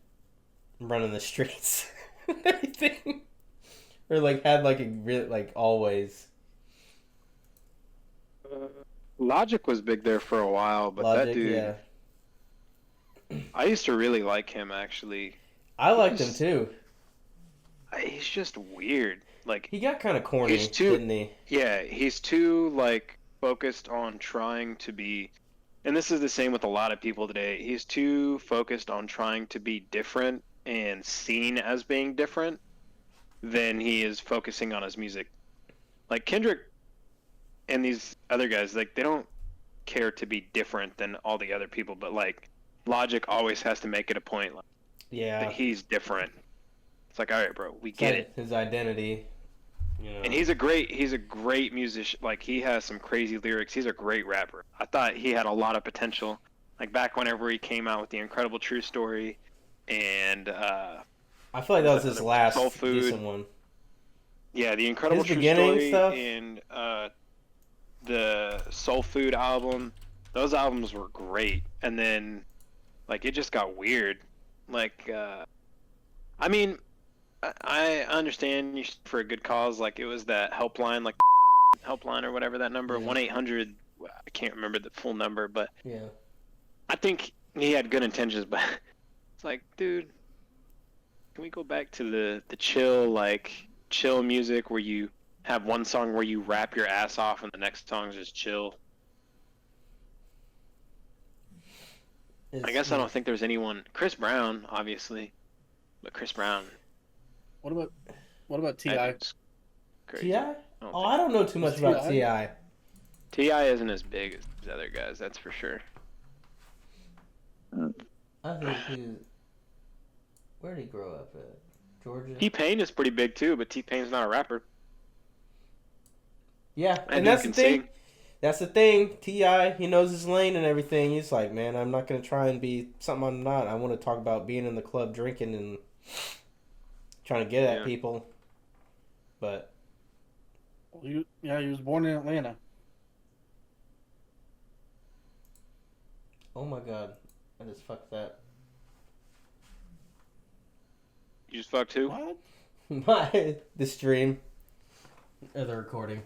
running the streets and everything? Or, like, had, like, a really, like, always... Logic was big there for a while, but Logic, that dude... yeah. I used to really like him, actually. I liked him, too. He's just weird. Like, He got kind of corny, He's too- didn't he? yeah, he's too, like, focused on trying to be... And this is the same with a lot of people today. He's too focused on trying to be different and seen as being different than he is focusing on his music. Like, Kendrick and these other guys, like, they don't care to be different than all the other people, but, like, Logic always has to make it a point, like, Yeah. that he's different. It's like, all right, bro, we get it. His identity. You know. And he's a great musician. Like, he has some crazy lyrics. He's a great rapper. I thought he had a lot of potential. Like, back whenever he came out with The Incredible True Story, and I feel like that was his Soul last Food. decent one. yeah, The Incredible His True beginning Story stuff? and the Soul Food album. Those albums were great. And then, like, it just got weird. Like, I mean, I understand you for a good cause. Like, it was that helpline, like helpline or whatever that number, Yeah. 1-800. I can't remember the full number, but Yeah. I think he had good intentions. But it's like, dude, can we go back to the chill, like, chill music where you have one song where you rap your ass off and the next song is just chill? I guess I don't think there's anyone. Chris Brown, obviously, but Chris Brown. What about Ti? That's crazy. T.I.? Oh, I don't know too much about T.I. T.I. isn't as big as these other guys, that's for sure. I think he's... Where did he grow up at? Georgia? T-Pain is pretty big too, but T-Pain's not a rapper. Yeah, That and dude that's the can thing. sing. That's the thing. T.I., he knows his lane and everything. He's like, man, I'm not going to try and be something I'm not. I want to talk about being in the club drinking and trying to get at Yeah. people. But, He was born in Atlanta. oh my god, I just fucked that. You just fucked who? What? The stream. Or the recording.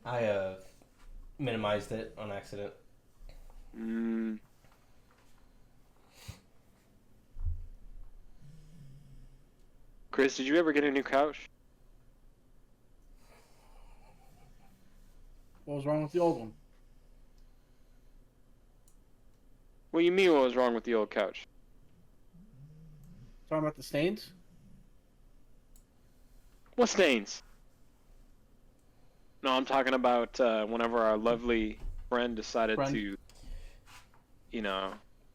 I minimized it on accident. Chris, did you ever get a new couch? What was wrong with the old one? What do you mean what was wrong with the old couch? Talking about the stains? What stains? No, I'm talking about whenever our lovely friend decided to, you know,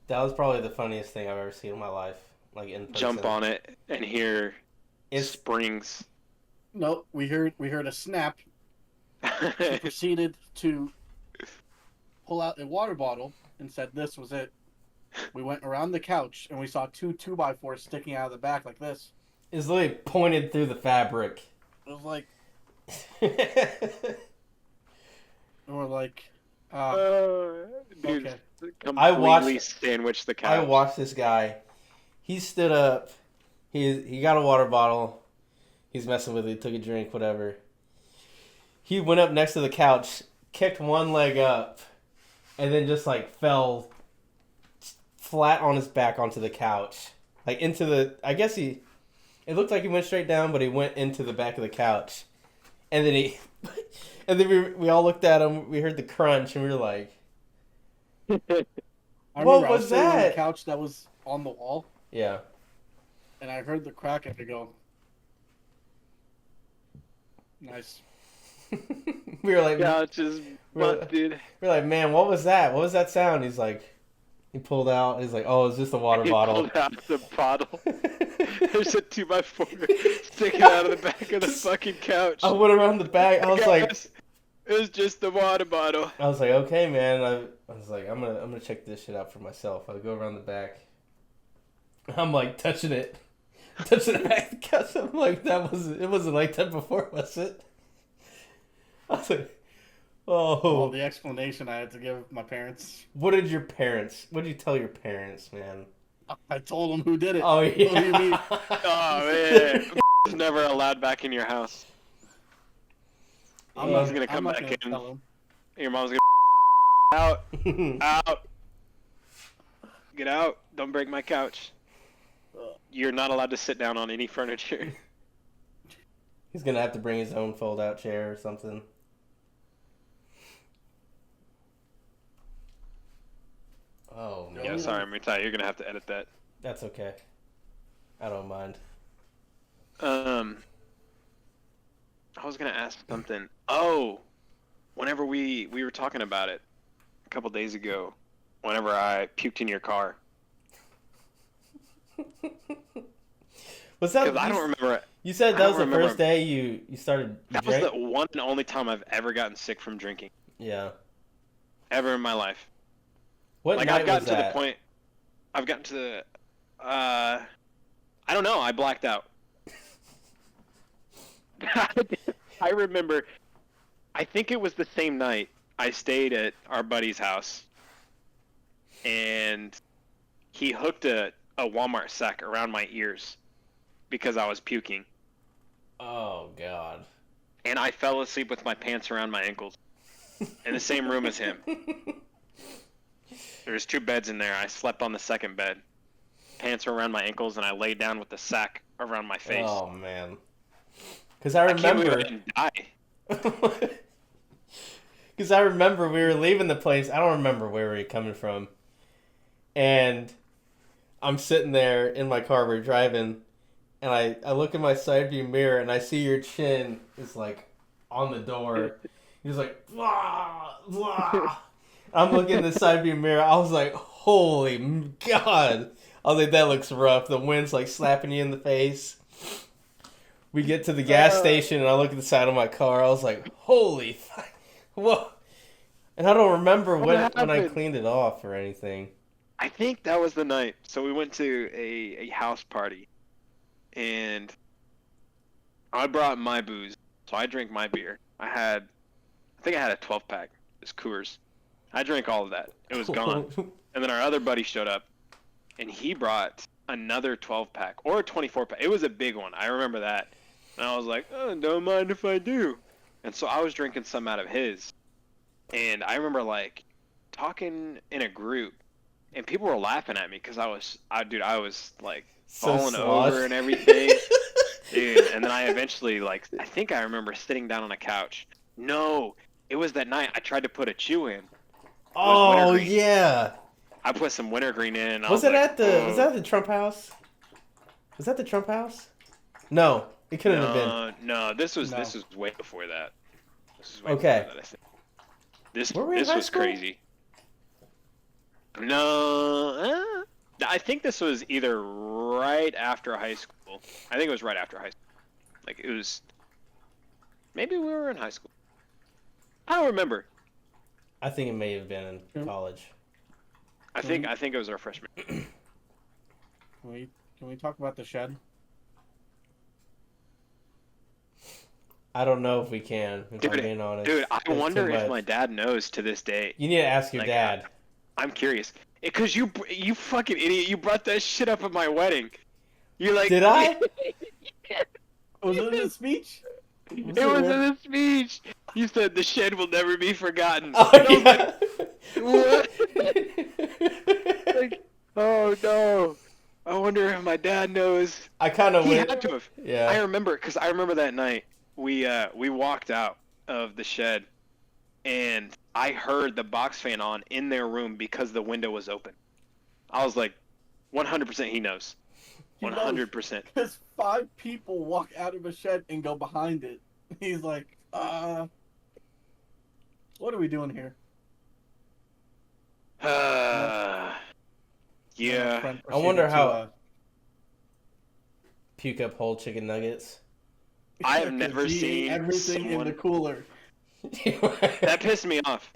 That was probably the funniest thing I've ever seen in my life. Like, in person. jump on it and hear It's springs. No, we heard a snap. He proceeded to pull out a water bottle and said this was it. We went around the couch and we saw 2 2x4s sticking out of the back like this. It's literally pointed through the fabric. It was like, Dude, or like, Dude, okay. completely I watched- sandwiched the couch. I watched this guy. He stood up. He got a water bottle. He's messing with it. Took a drink, whatever. He went up next to the couch, kicked one leg up, and then just like fell flat on his back onto the couch, like into the. I guess he It looked like he went straight down, but he went into the back of the couch, and then we all looked at him. We heard the crunch, and we were like, I What remember I was sitting on the that? couch that was on the wall, "Yeah." and I heard the crack, and I go, nice. We were like, Couch is Really? busted. we're like, "Man, what was that? What was that sound?" He's like, he pulled out. He's like, "Oh, it's just a water He bottle." pulled out the bottle. There's a 2x4 sticking out of the back of the fucking couch. I went around the back. I was like, Guys, it was just the water bottle. "Okay, man." I was like, I'm gonna check this shit out for myself. I go around the back. I'm like touching the back of the couch. I'm like, it wasn't like that before, was it? I was like, Well, oh. the explanation I had to give my parents. What did you tell your parents, man? I told them who did it. Oh, What do you mean? yeah. Oh man, was never allowed back in your house. I'm Yeah. not He's gonna come I'm not back gonna in. tell 'em. Your mom's gonna out. Get out. Don't break my couch. You're not allowed to sit down on any furniture. He's gonna have to bring his own fold-out chair or something. Oh, man. Yeah, sorry, Mirtai, you're gonna have to edit that. That's okay. I don't mind. I was gonna ask something. Oh, whenever we were talking about it a couple days ago, whenever I puked in your car, Was that? because I don't remember it. You said I that was don't the remember. first day you started. That was the one and only time I've ever gotten sick from drinking, Yeah. ever in my life. What Like night I've gotten was to that? the point. I've gotten to the. I don't know. I blacked out. I remember. I think it was the same night I stayed at our buddy's house, and he hooked a Walmart sack around my ears because I was puking, Oh God. and I fell asleep with my pants around my ankles in the same room as him. There's 2 beds in there. I slept on the second bed. Pants were around my ankles, and I laid down with the sack around my face. Oh man. Because I I can't believe I remember. didn't die. Because I remember we were leaving the place. I don't remember where we were coming from. And I'm sitting there in my car. We're driving. And I look in my side view mirror and I see your chin is like on the door. He's like, blah, blah. I'm looking in the side view mirror. I was like, holy God. I was like, that looks rough. The wind's like slapping you in the face. We get to the gas station and I look at the side of my car. I was like, holy fuck. Whoa. And I don't remember when I happened? cleaned it off or anything. I think that was the night. So we went to a house party, and I brought my booze, so I drank my beer. I think I had a 12-pack. It's Coors. I drank all of that. It was gone. And then our other buddy showed up, and he brought another 12-pack or a 24-pack. It was a big one. I remember that. And I was like, oh, don't mind if I do. And so I was drinking some out of his. And I remember, like, talking in a group, and people were laughing at me because I was like So falling sloshed. over and everything. Dude, and then I eventually, like, I think I remember sitting down on a couch. No, it was that night I tried to put a chew in. Oh, wintergreen. yeah. I put some wintergreen in. And I Was was it like, at the? "Oh." Was that at the Trump house? Was that the Trump house? No, it couldn't have been. No, this was No. way before that. This was way Okay. before that, I think. This Were we in high was school? crazy. No, I think this was either right after high school. I think it was right after high school. Like it was. Maybe we were in high school. I don't remember. I think it may have been in college. I think it was our freshman. Can we talk about the shed? I don't know if we can. If I'm Dude, being honest. Dude, I It's wonder too if much. my dad knows to this day. You need to ask your Like, dad. I'm curious. Because you fucking idiot, you brought that shit up at my wedding. You're like, Did I? Was it in the speech? It was in the speech. You said the shed will never be forgotten. Oh, And I was yeah. like, what? Like, oh no. I wonder wonder if my dad knows. I kind of He went. had to have. I Yeah. remember, because I remember that night we walked out of the shed, and I heard the box fan on in their room because the window was open. I was like, 100% he knows. He knows. 100%. Because 5 people walk out of a shed and go behind it. He's like, what are we doing here? Yeah. Friend I wonder proceeded how- Puke up whole chicken nuggets. I have never he ate seen everything in someone- the cooler. That pissed me off.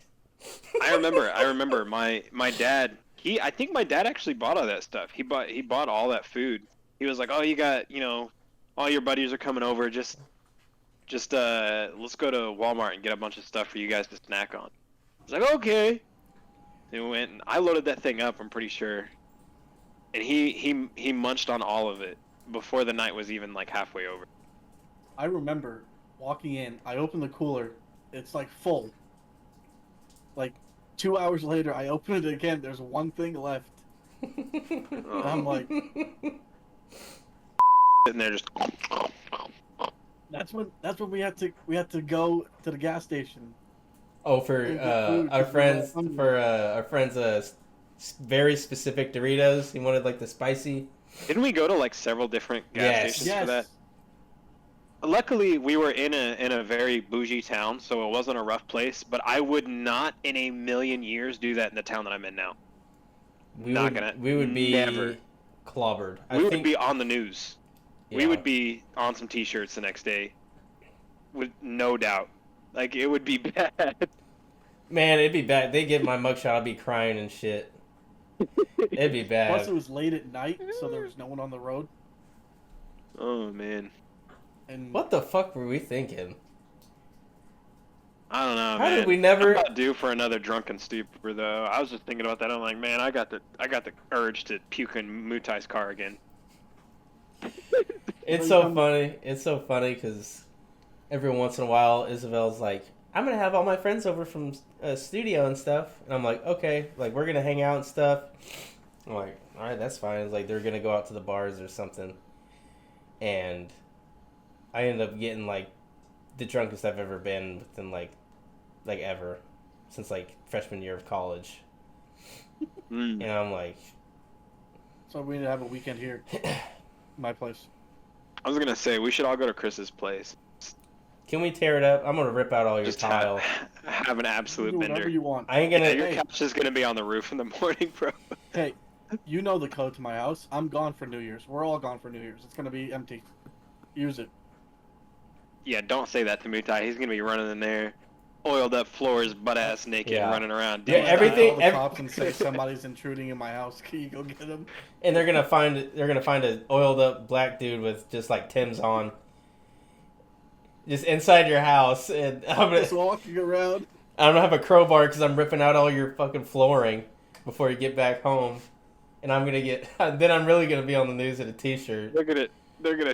I remember my dad. I think my dad actually bought all that stuff. He bought all that food. He was like, "Oh, you got, all your buddies are coming over. Just let's go to Walmart and get a bunch of stuff for you guys to snack on." I was like, "Okay." And we went, and I loaded that thing up, I'm pretty sure. And he munched on all of it before the night was even like halfway over. I remember walking in. I opened the cooler. It's like full. Like 2 hours later, I open it again. There's one thing left. And I'm like, Sitting there just. that's when we had to go to the gas station. Oh, for And get food, our 'cause we were all friends, hungry. very specific Doritos. He wanted like the spicy. Didn't we go to like several different gas Yes. stations Yes. for that? Luckily, we were in a very bougie town, so it wasn't a rough place. But I would not, in a million years, do that in the town that I'm in now. We would be never. clobbered. We would be on the news. We Yeah. would be on some T-shirts the next day, with no doubt. Like it would be bad. Man, it'd be bad. They get my mugshot, I'd be crying and shit. It'd be Plus, bad. it was late at night, so there was no one on the road. Oh man, And What the fuck were we thinking? I don't know, How man. did we never? I'm not due for another drunken stupor though. I was just thinking about that. I'm like, man, I got the urge to puke in Mutai's car again. It's so funny. It's so funny because every once in a while, Isabel's like, "I'm gonna have all my friends over from studio and stuff," and I'm like, "Okay, like we're gonna hang out and stuff." I'm like, "All right, that's fine." It's like they're gonna go out to the bars or something, and I ended up getting like the drunkest I've ever been within like ever since like freshman year of college, Mm. and I'm like, so we need to have a weekend here, my place. I was gonna say we should all go to Chris's place. "Can we tear it up? I'm gonna rip out all your Just tile." have an absolute Do whatever bender. you want. I ain't Yeah, gonna. your Hey. couch is gonna be on the roof in the morning, bro. Hey, you know the code to my house. I'm gone for New Year's. We're all gone for New Year's. It's gonna be empty. Use it. Yeah, don't say that to Mutai. He's gonna be running in there, oiled up floors, butt ass naked, Yeah. running around. Yeah, doing everything- Call the every- cops and say somebody's intruding in my house. Can you go get them? And they're gonna find an oiled up black dude with just like Tim's on, just inside your house, and Just walking around. I don't have a crowbar because I'm ripping out all your fucking flooring before you get back home, and I'm really gonna be on the news in a t-shirt. They're gonna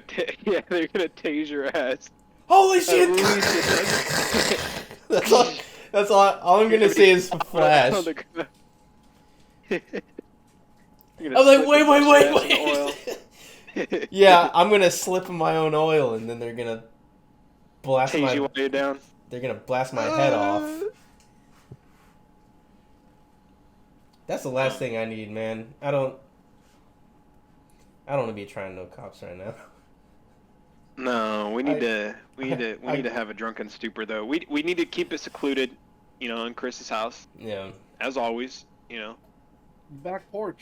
tase your ass. Holy shit! At least that's all. That's all I'm gonna say is flash. I'm I'm like, wait. Yeah, I'm gonna slip in my own oil, and then they're gonna blast Tase you my. while you're down. They're gonna blast my head off. That's the last thing I need, man. I don't want to be trying no cops right now. No, we need to I- have a drunken stupor though. We need to keep it secluded, in Chris's house Yeah. as always. Back porch.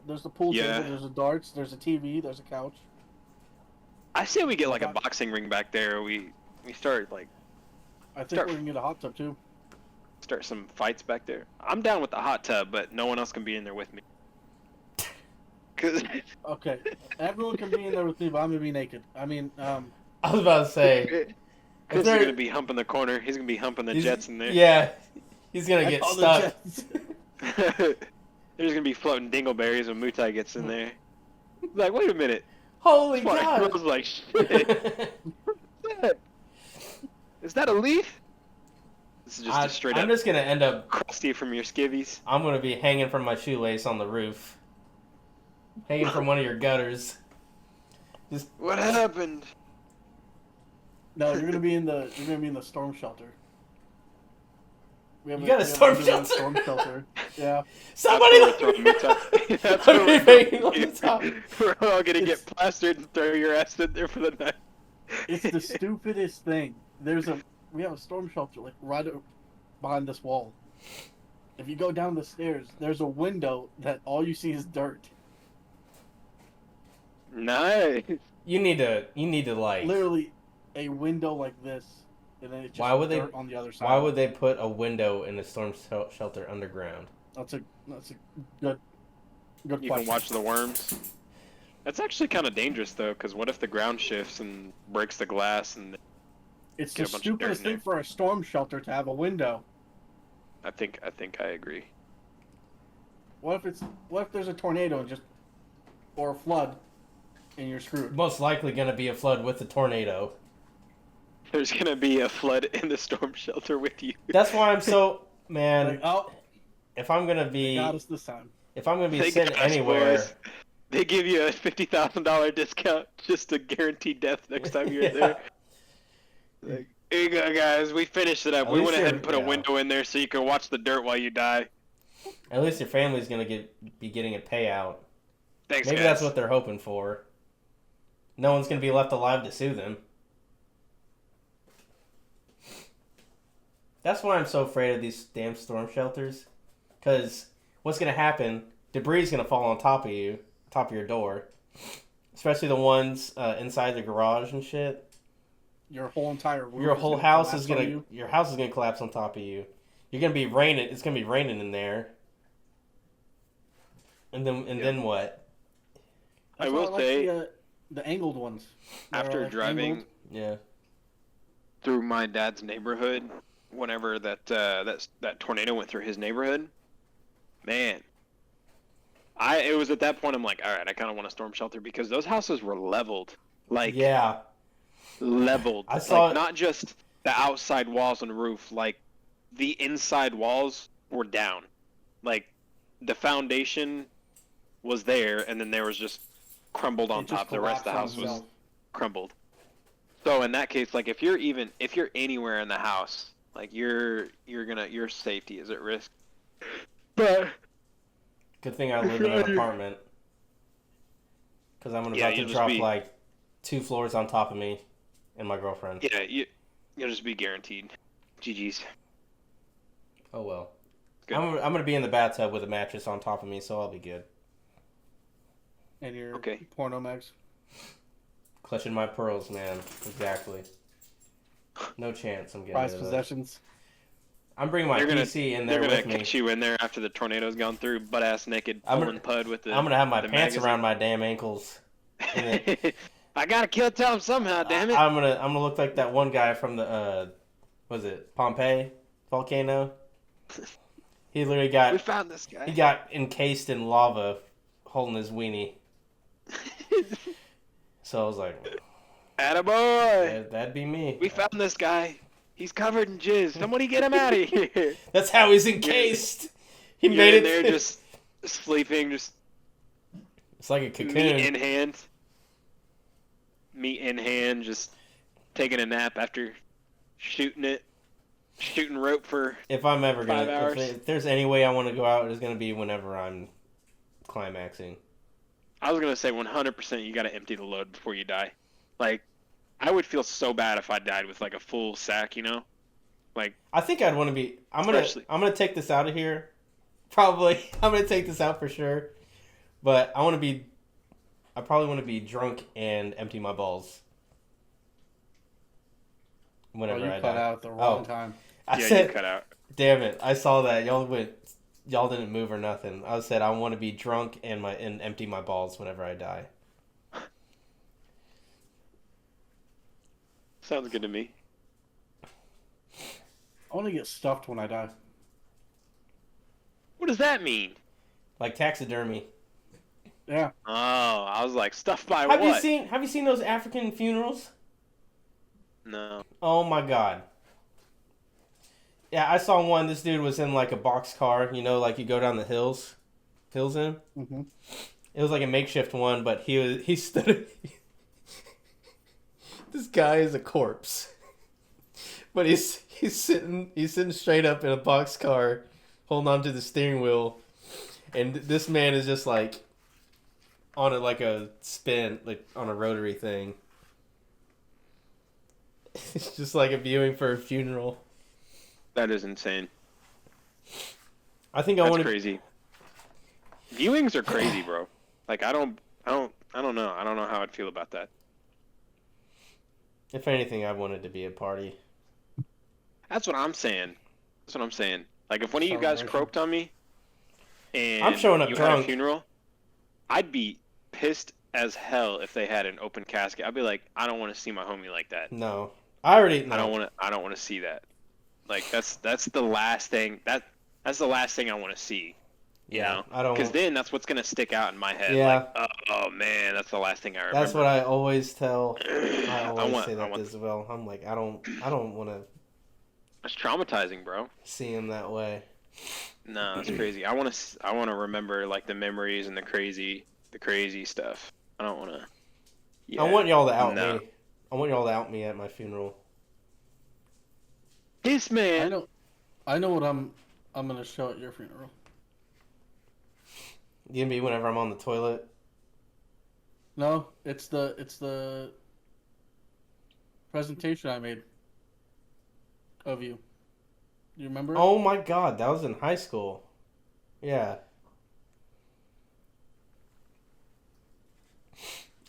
There's the pool Yeah. table. There's the darts. There's a TV. There's a couch. I say we get like a Okay. boxing ring back there. We start like I think Start- we can get a hot tub too. start some fights back there. I'm down with the hot tub, but no one else can be in there with me. 'Cause Okay, everyone can be in there with me, but I'm gonna be naked. I mean, I was about to say. Chris is there- gonna be humping the corner. He's gonna be humping the he's- jets in there. Yeah. He's gonna I get call the stuck. Jets. There's gonna be floating dingleberries when Mutai gets in there. Like, wait a minute. Holy This water god! smells like shit. What's that? Is that a leaf? This is just a straight I'm up just gonna end up. crusty from your skivvies. I'm gonna be hanging from my shoelace on the roof. hanging from one of your gutters. What happened? No, you're gonna be in the storm shelter. You got a storm shelter? Storm shelter. Yeah. Somebody That's I'm where hanging on the top. we're all gonna It's- get plastered and throw your ass in there for the night. It's the stupidest thing. We have a storm shelter like right behind this wall. If you go down the stairs, there's a window that all you see is dirt. Nice. You need to like. Literally, a window like this, and then it's just Why would they- dirt on the other side. Why would they put a window in a storm shelter underground? That's a good You question. can watch the worms. That's actually kind of dangerous though, because what if the ground shifts and breaks the glass? And It's get the a bunch of dirt stupidest in thing there. for a storm shelter to have a window. I think I agree. What if there's a tornado and or a flood, and you're screwed? Most likely gonna be a flood with a tornado. There's gonna be a flood in the storm shelter with you. That's why I'm so man. Like, oh, If I'm gonna they be got us this time. sitting got us, anywhere, boys. They give you a $50,000 discount just to guarantee death next time you're Yeah. there. Like, here you go, guys. We finished it up. At We least went ahead you're- and put a yeah. window in there so you can watch the dirt while you die. at least your family's gonna be getting a payout. Thanks, Maybe guys. that's what they're hoping for. No one's gonna be left alive to sue them. That's why I'm so afraid of these damn storm shelters. Because what's gonna happen? Debris is gonna fall on top of you, top of your door. Especially the ones inside the garage and shit. Your whole entire roof. Your is whole gonna house collapse is on gonna you. your house is gonna collapse on top of you. You're gonna be raining. It's gonna be raining in there. And then what? I That's why will like say, the angled ones. They're, after like, driving angled. Yeah. through my dad's neighborhood, whenever that tornado went through his neighborhood, man, it was at that point I'm like, all right, I kind of want a storm shelter because those houses were leveled, like Yeah. leveled. I saw like, it- not just the outside walls and roof, like the inside walls were down, like the foundation was there, and then there was just crumbled on It just top. The rest of the collapsed house on was itself. crumbled. So in that case, like if you're anywhere in the house, like your safety is at risk. But Good thing I live in an apartment. Because I'm Yeah, about to you'll just drop be- like 2 floors on top of me and my girlfriend. yeah, you'll just be guaranteed. GG's. Oh well. Good. I'm gonna be in the bathtub with a mattress on top of me, so I'll be good. And your Okay. porno mags. Clutching my pearls, man. Exactly. No chance I'm getting Prized rid of those. possessions. I'm bringing my They're gonna- PC in They're there gonna with me. catch you in there after the tornado's gone through, butt ass naked, I'm pulling pud with the. I'm gonna have my the pants magazine. around my damn ankles. I gotta kill Tom somehow, damn it! I'm gonna look like that one guy from the was it Pompeii volcano? He literally we got found this guy. encased in lava, holding his weenie. So I was like, Attaboy! that'd be me. We found this guy. He's covered in jizz. Somebody get him out of here. That's how he's encased. He You're made in it. there just sleeping, just It's like a cocoon. meat in hand. Meat in hand, just taking a nap after shooting rope for. If I'm ever 5 gonna, hours. if there's any way I want to go out, it's gonna be whenever I'm climaxing. I was gonna say 100%. You gotta empty the load before you die. Like, I would feel so bad if I died with like a full sack, you know? Like, I think I'd want to be. I'm Especially- gonna take this out of here. Probably, I'm gonna take this out for sure. But I want to be. I probably want to be drunk and empty my balls. Oh, Whenever you I cut die. out at the wrong Oh. time. I yeah, said, you cut out. damn it! I saw that y'all didn't move or nothing. I said I want to be drunk and empty my balls whenever I die. Sounds good to me. I want to get stuffed when I die. What does that mean? Like taxidermy. Yeah. Oh, I was like, stuffed by Have what? you seen those African funerals? No. Oh my god. Yeah, I saw one. This dude was in like a box car, you know, like you go down the hills in. Mm-hmm. It was like a makeshift one, but he stood. This guy is a corpse, but he's sitting straight up in a boxcar, holding on to the steering wheel, and this man is just like on a spin, like on a rotary thing. It's just like a viewing for a funeral. That is insane. I think I That's want to. crazy. Viewings are crazy, bro. Like I don't know. I don't know how I'd feel about that. If anything, I wanted to be a party. That's what I'm saying. That's what I'm saying. Like if one of you guys Celebration. croaked on me, and I'm showing up you had drunk. a funeral, I'd be pissed as hell if they had an open casket. I'd be like, I don't want to see my homie like that. No, I already. No. I don't want to see that. Like that's the last thing that's the last thing I want to see. You know? I don't. Because then that's what's gonna stick out in my head. Yeah. Like, oh man, that's the last thing I remember. That's what I always tell. I always say I that want as well. I'm like, I don't want to That's traumatizing, bro. see him that way. No, it's crazy. I want to remember like the memories and the crazy stuff. I don't want to. Yeah, I want y'all to out no. me. I want y'all to out me at my funeral. This man. I know what I'm gonna show at your funeral. You gonna be whenever I'm on the toilet. No, it's the presentation I made of you. You remember? Oh my god, that was in high school. Yeah.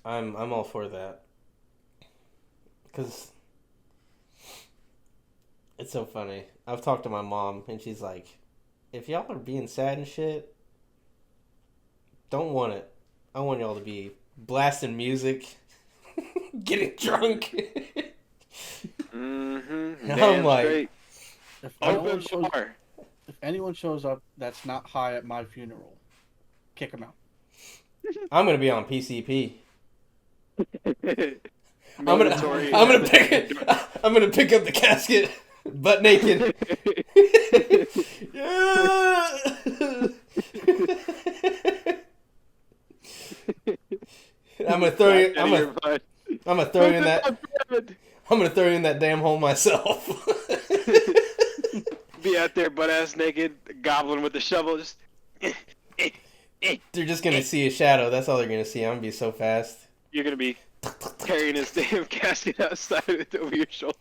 I'm all for that. Cause it's so funny. I've talked to my mom and she's like, if y'all are being sad and shit, don't want it. I want y'all to be blasting music, getting drunk. Mm-hmm. I'm Damn like- straight. If Bar. anyone shows up that's not high at my funeral, kick them out. I'm gonna be on PCP. I'm Mandatory. gonna pick up the casket, butt naked. Yeah. I'm gonna throw you. I'm gonna throw you in that. I'm gonna throw you in that damn hole myself. Be out there butt ass naked, gobbling with the shovel, just. They're just gonna see a shadow. That's all they're gonna see. I'm gonna be so fast. You're gonna be carrying his damn casket outside of it over your shoulder.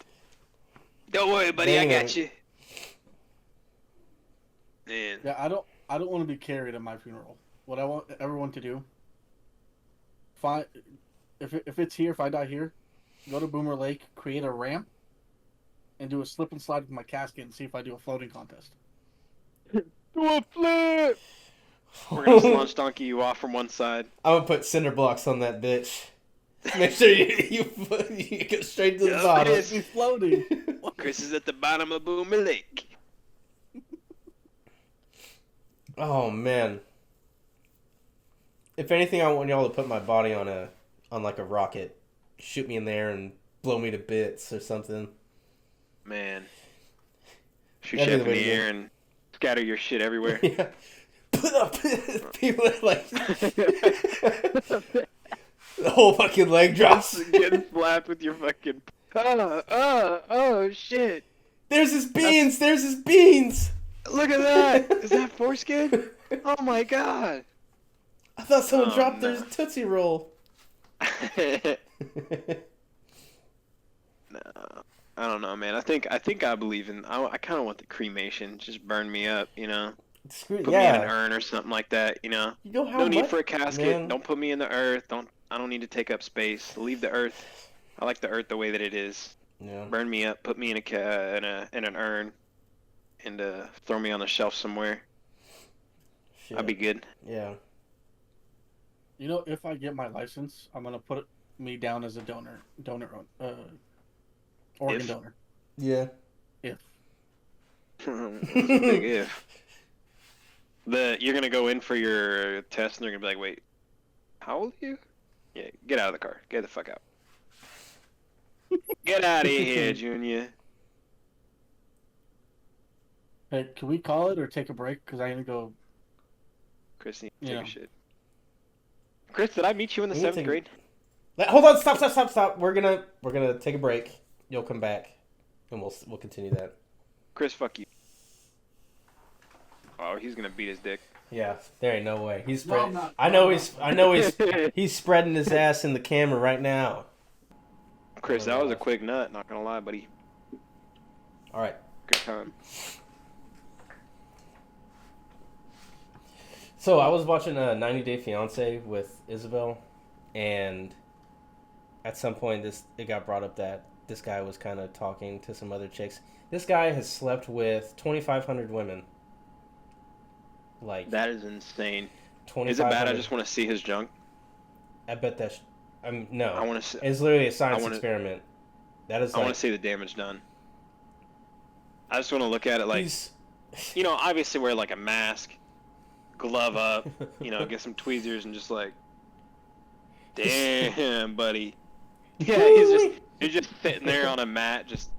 Don't worry, buddy, I got you. Man, Yeah, I don't want to be carried at my funeral. What I want everyone to do, if it's here, if I die here, go to Boomer Lake, create a ramp, and do a slip and slide with my casket and see if I do a floating contest. do a flip. We're gonna launch donkey you off from one side. I'm gonna put cinder blocks on that bitch. Make sure you go straight to the Yeah, bottom. it He's floating. Chris is at the bottom of Boomer Lake. Oh man. If anything, I want y'all to put my body on like a rocket, shoot me in there and blow me to bits or something. Man, shoot That'd you be up the in way the to do air and scatter your shit everywhere. Yeah. Put up people are like the whole fucking leg drops. Getting slapped with your fucking. Oh shit! There's his beans. There's his beans. Look at that! Is that foreskin? Oh my god! I thought someone Oh, dropped no. their Tootsie Roll. No, I don't know, man. I think I believe in. I kind of want the cremation. Just burn me up, you know. Screw Put me in an yeah. urn or something like that, you know. You know how No need much, for a casket. man. Don't put me in the earth. I don't need to take up space. Leave the earth. I like the earth the way that it is. Yeah. Burn me up. Put me in in an urn, and throw me on a shelf somewhere. Shit. I'd be good. Yeah. You know, if I get my license, I'm gonna put me down as a organ If. donor. Yeah. If That's a big if. You're gonna go in for your test, and they're gonna be like, "Wait, how old are you?" Yeah, get out of the car. Get the fuck out. Get out of here, Junior. hey, can we call it or take a break? Because I need to go. Chrissy, Yeah. take a shit. Chris, did I meet you in the We need 7th to- grade? Hold on, stop. We're gonna take a break. You'll come back, and we'll continue that. Chris, fuck you. Oh, he's gonna beat his dick. Yeah, there ain't no way. He's No, spread. I'm not. I know he's spreading his ass in the camera right now. Chris, Oh, that was a God. quick nut. Not gonna lie, buddy. All right. Good time. So I was watching a 90 Day Fiance with Isabel, and at some point it got brought up that this guy was kind of talking to some other chicks. This guy has slept with 2,500 women. Like That is insane. 2,500. Is it bad? I just want to see his junk. I bet no. I want to see. It's literally a science I wanna- experiment. That is I want like to see the damage done. I just want to look at it like, he's obviously wear like a mask, glove up, get some tweezers and just like, damn, buddy. Yeah, he's just sitting there on a mat, just,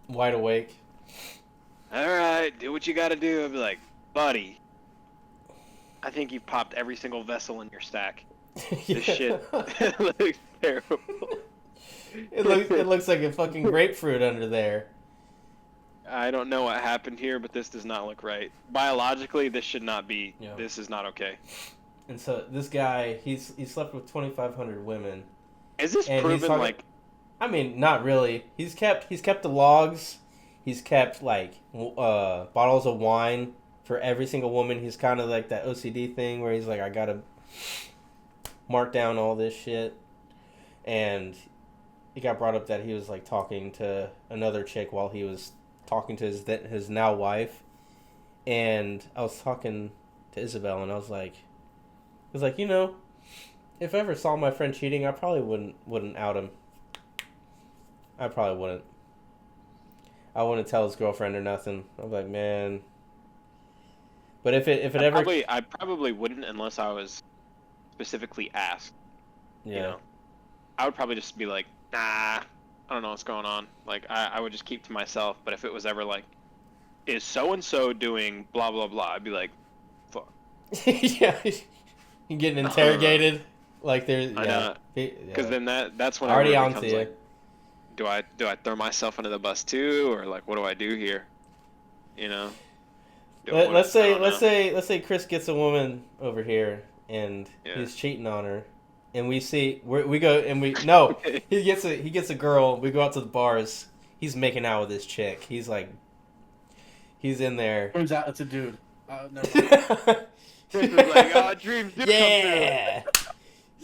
wide awake. all right, do what you got to do. I'd be like, buddy, I think you've popped every single vessel in your stack. This shit looks terrible. It looks like a fucking grapefruit under there. I don't know what happened here, but this does not look right. Biologically, this should not be. Yeah. This is not okay. And so this guy, he slept with 2,500 women. Is this And he's proven talking- like? I mean, not really. He's kept the logs. He's kept like bottles of wine for every single woman. He's kind of like that OCD thing where he's like, I gotta mark down all this shit. And it got brought up that he was like talking to another chick while he was talking to his now wife. And I was talking to Isabel, and I was like, if I ever saw my friend cheating, I probably wouldn't out him. I probably wouldn't. I wouldn't tell his girlfriend or nothing. I'm like, man. But if it ever, I probably wouldn't unless I was specifically asked. yeah, I would probably just be like, nah, I don't know what's going on. Like, I would just keep to myself. But if it was ever like, is so and so doing blah blah blah, I'd be like, fuck. yeah, you getting interrogated like there's I know. Because then that's when already it onto becomes you. like, do I throw myself under the bus too, or like what do I do here? Let's I don't know. say Chris gets a woman over here and Yeah. he's cheating on her, and we go and we no he gets a girl. We go out to the bars. He's making out with this chick. He's in there. Turns out it's a dude. Never mind. Chris is like, oh, dreams do come Yeah. true.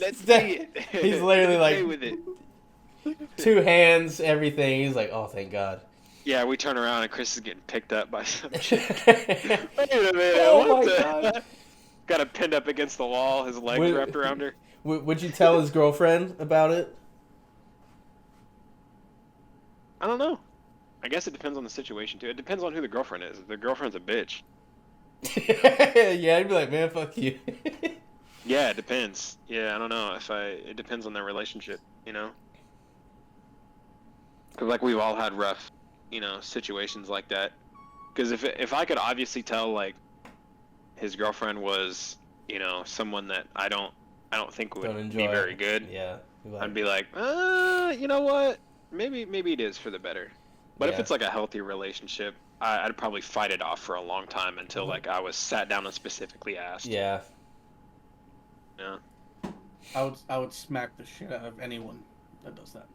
Let's see it. He's literally Let's like- play with it. 2 hands, everything. He's like, oh, thank God. Yeah, we turn around and Chris is getting picked up by some chick. Wait a minute, Oh what my the? God. Got her pinned up against the wall, his legs Wait- wrapped around her. Would you tell his girlfriend about it? I don't know. I guess it depends on the situation too. It depends on who the girlfriend is. If the girlfriend's a bitch, Yeah, I'd be like, man, fuck you. yeah, it depends. Yeah, I don't know. It depends on their relationship, Because like we've all had rough, situations like that. Because if I could obviously tell like his girlfriend was, someone that I don't think would Don't be enjoy very it. good, Yeah. You'd be I'd be like, you know what? Maybe it is for the better. But if Yeah. it's like a healthy relationship, I'd probably fight it off for a long time until like I was sat down and specifically asked. Yeah. Yeah. I would smack the shit out of anyone that does that.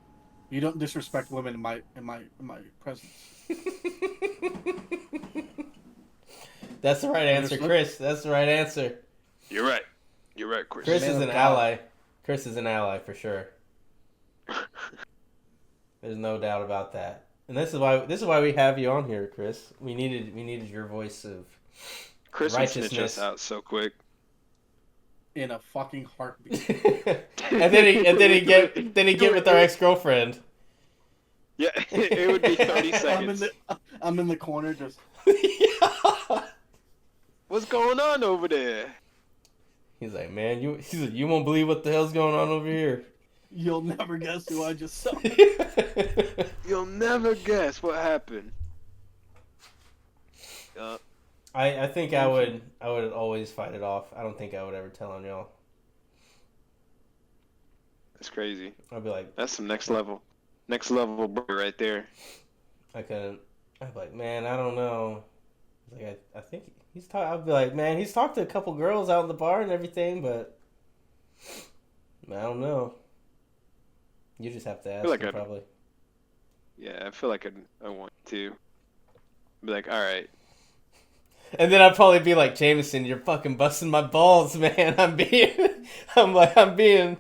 You don't disrespect women in my presence. That's the right answer, Chris. That's the right answer. You're right. You're right, Chris. Chris Man is of an God. ally. Chris is an ally for sure. There's no doubt about that. And this is why we have you on here, Chris. We needed your voice of Chris would snitch righteousness. us out so quick. In a fucking heartbeat. and then he get with our ex-girlfriend. Yeah, it would be 30 seconds. I'm in the corner just. What's going on over there? He's like, man, you won't believe what the hell's going on over here. You'll never guess who I just saw. You'll never guess what happened. I think I would always fight it off. I don't think I would ever tell on y'all. That's crazy. I'd be like, That's some next level boy right there. I'd be like, man, I don't know. Like, I think he's talk. I'd be like, man, he's talked to a couple girls out in the bar and everything, but I don't know. You just have to ask like him, I'd- probably. Yeah, I feel like I want to. Be like, all right. And then I'd probably be like, Jameson, you're fucking busting my balls, man. I'm being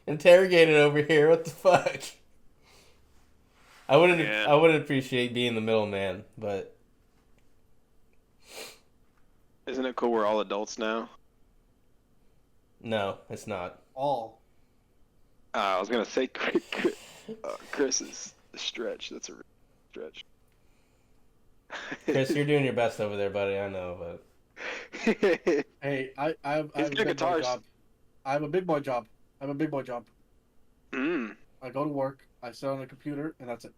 interrogated over here. What the fuck? I Yeah. wouldn't appreciate being the middleman, but Isn't it cool we're all adults now? no, it's not. All. I was gonna say Chris is a stretch. That's a real stretch. Chris, you're doing your best over there, buddy. I know, but Hey, I have He's a good big boy guitars. job. I have a big boy job. Mm. I go to work, I sit on the computer, and that's it.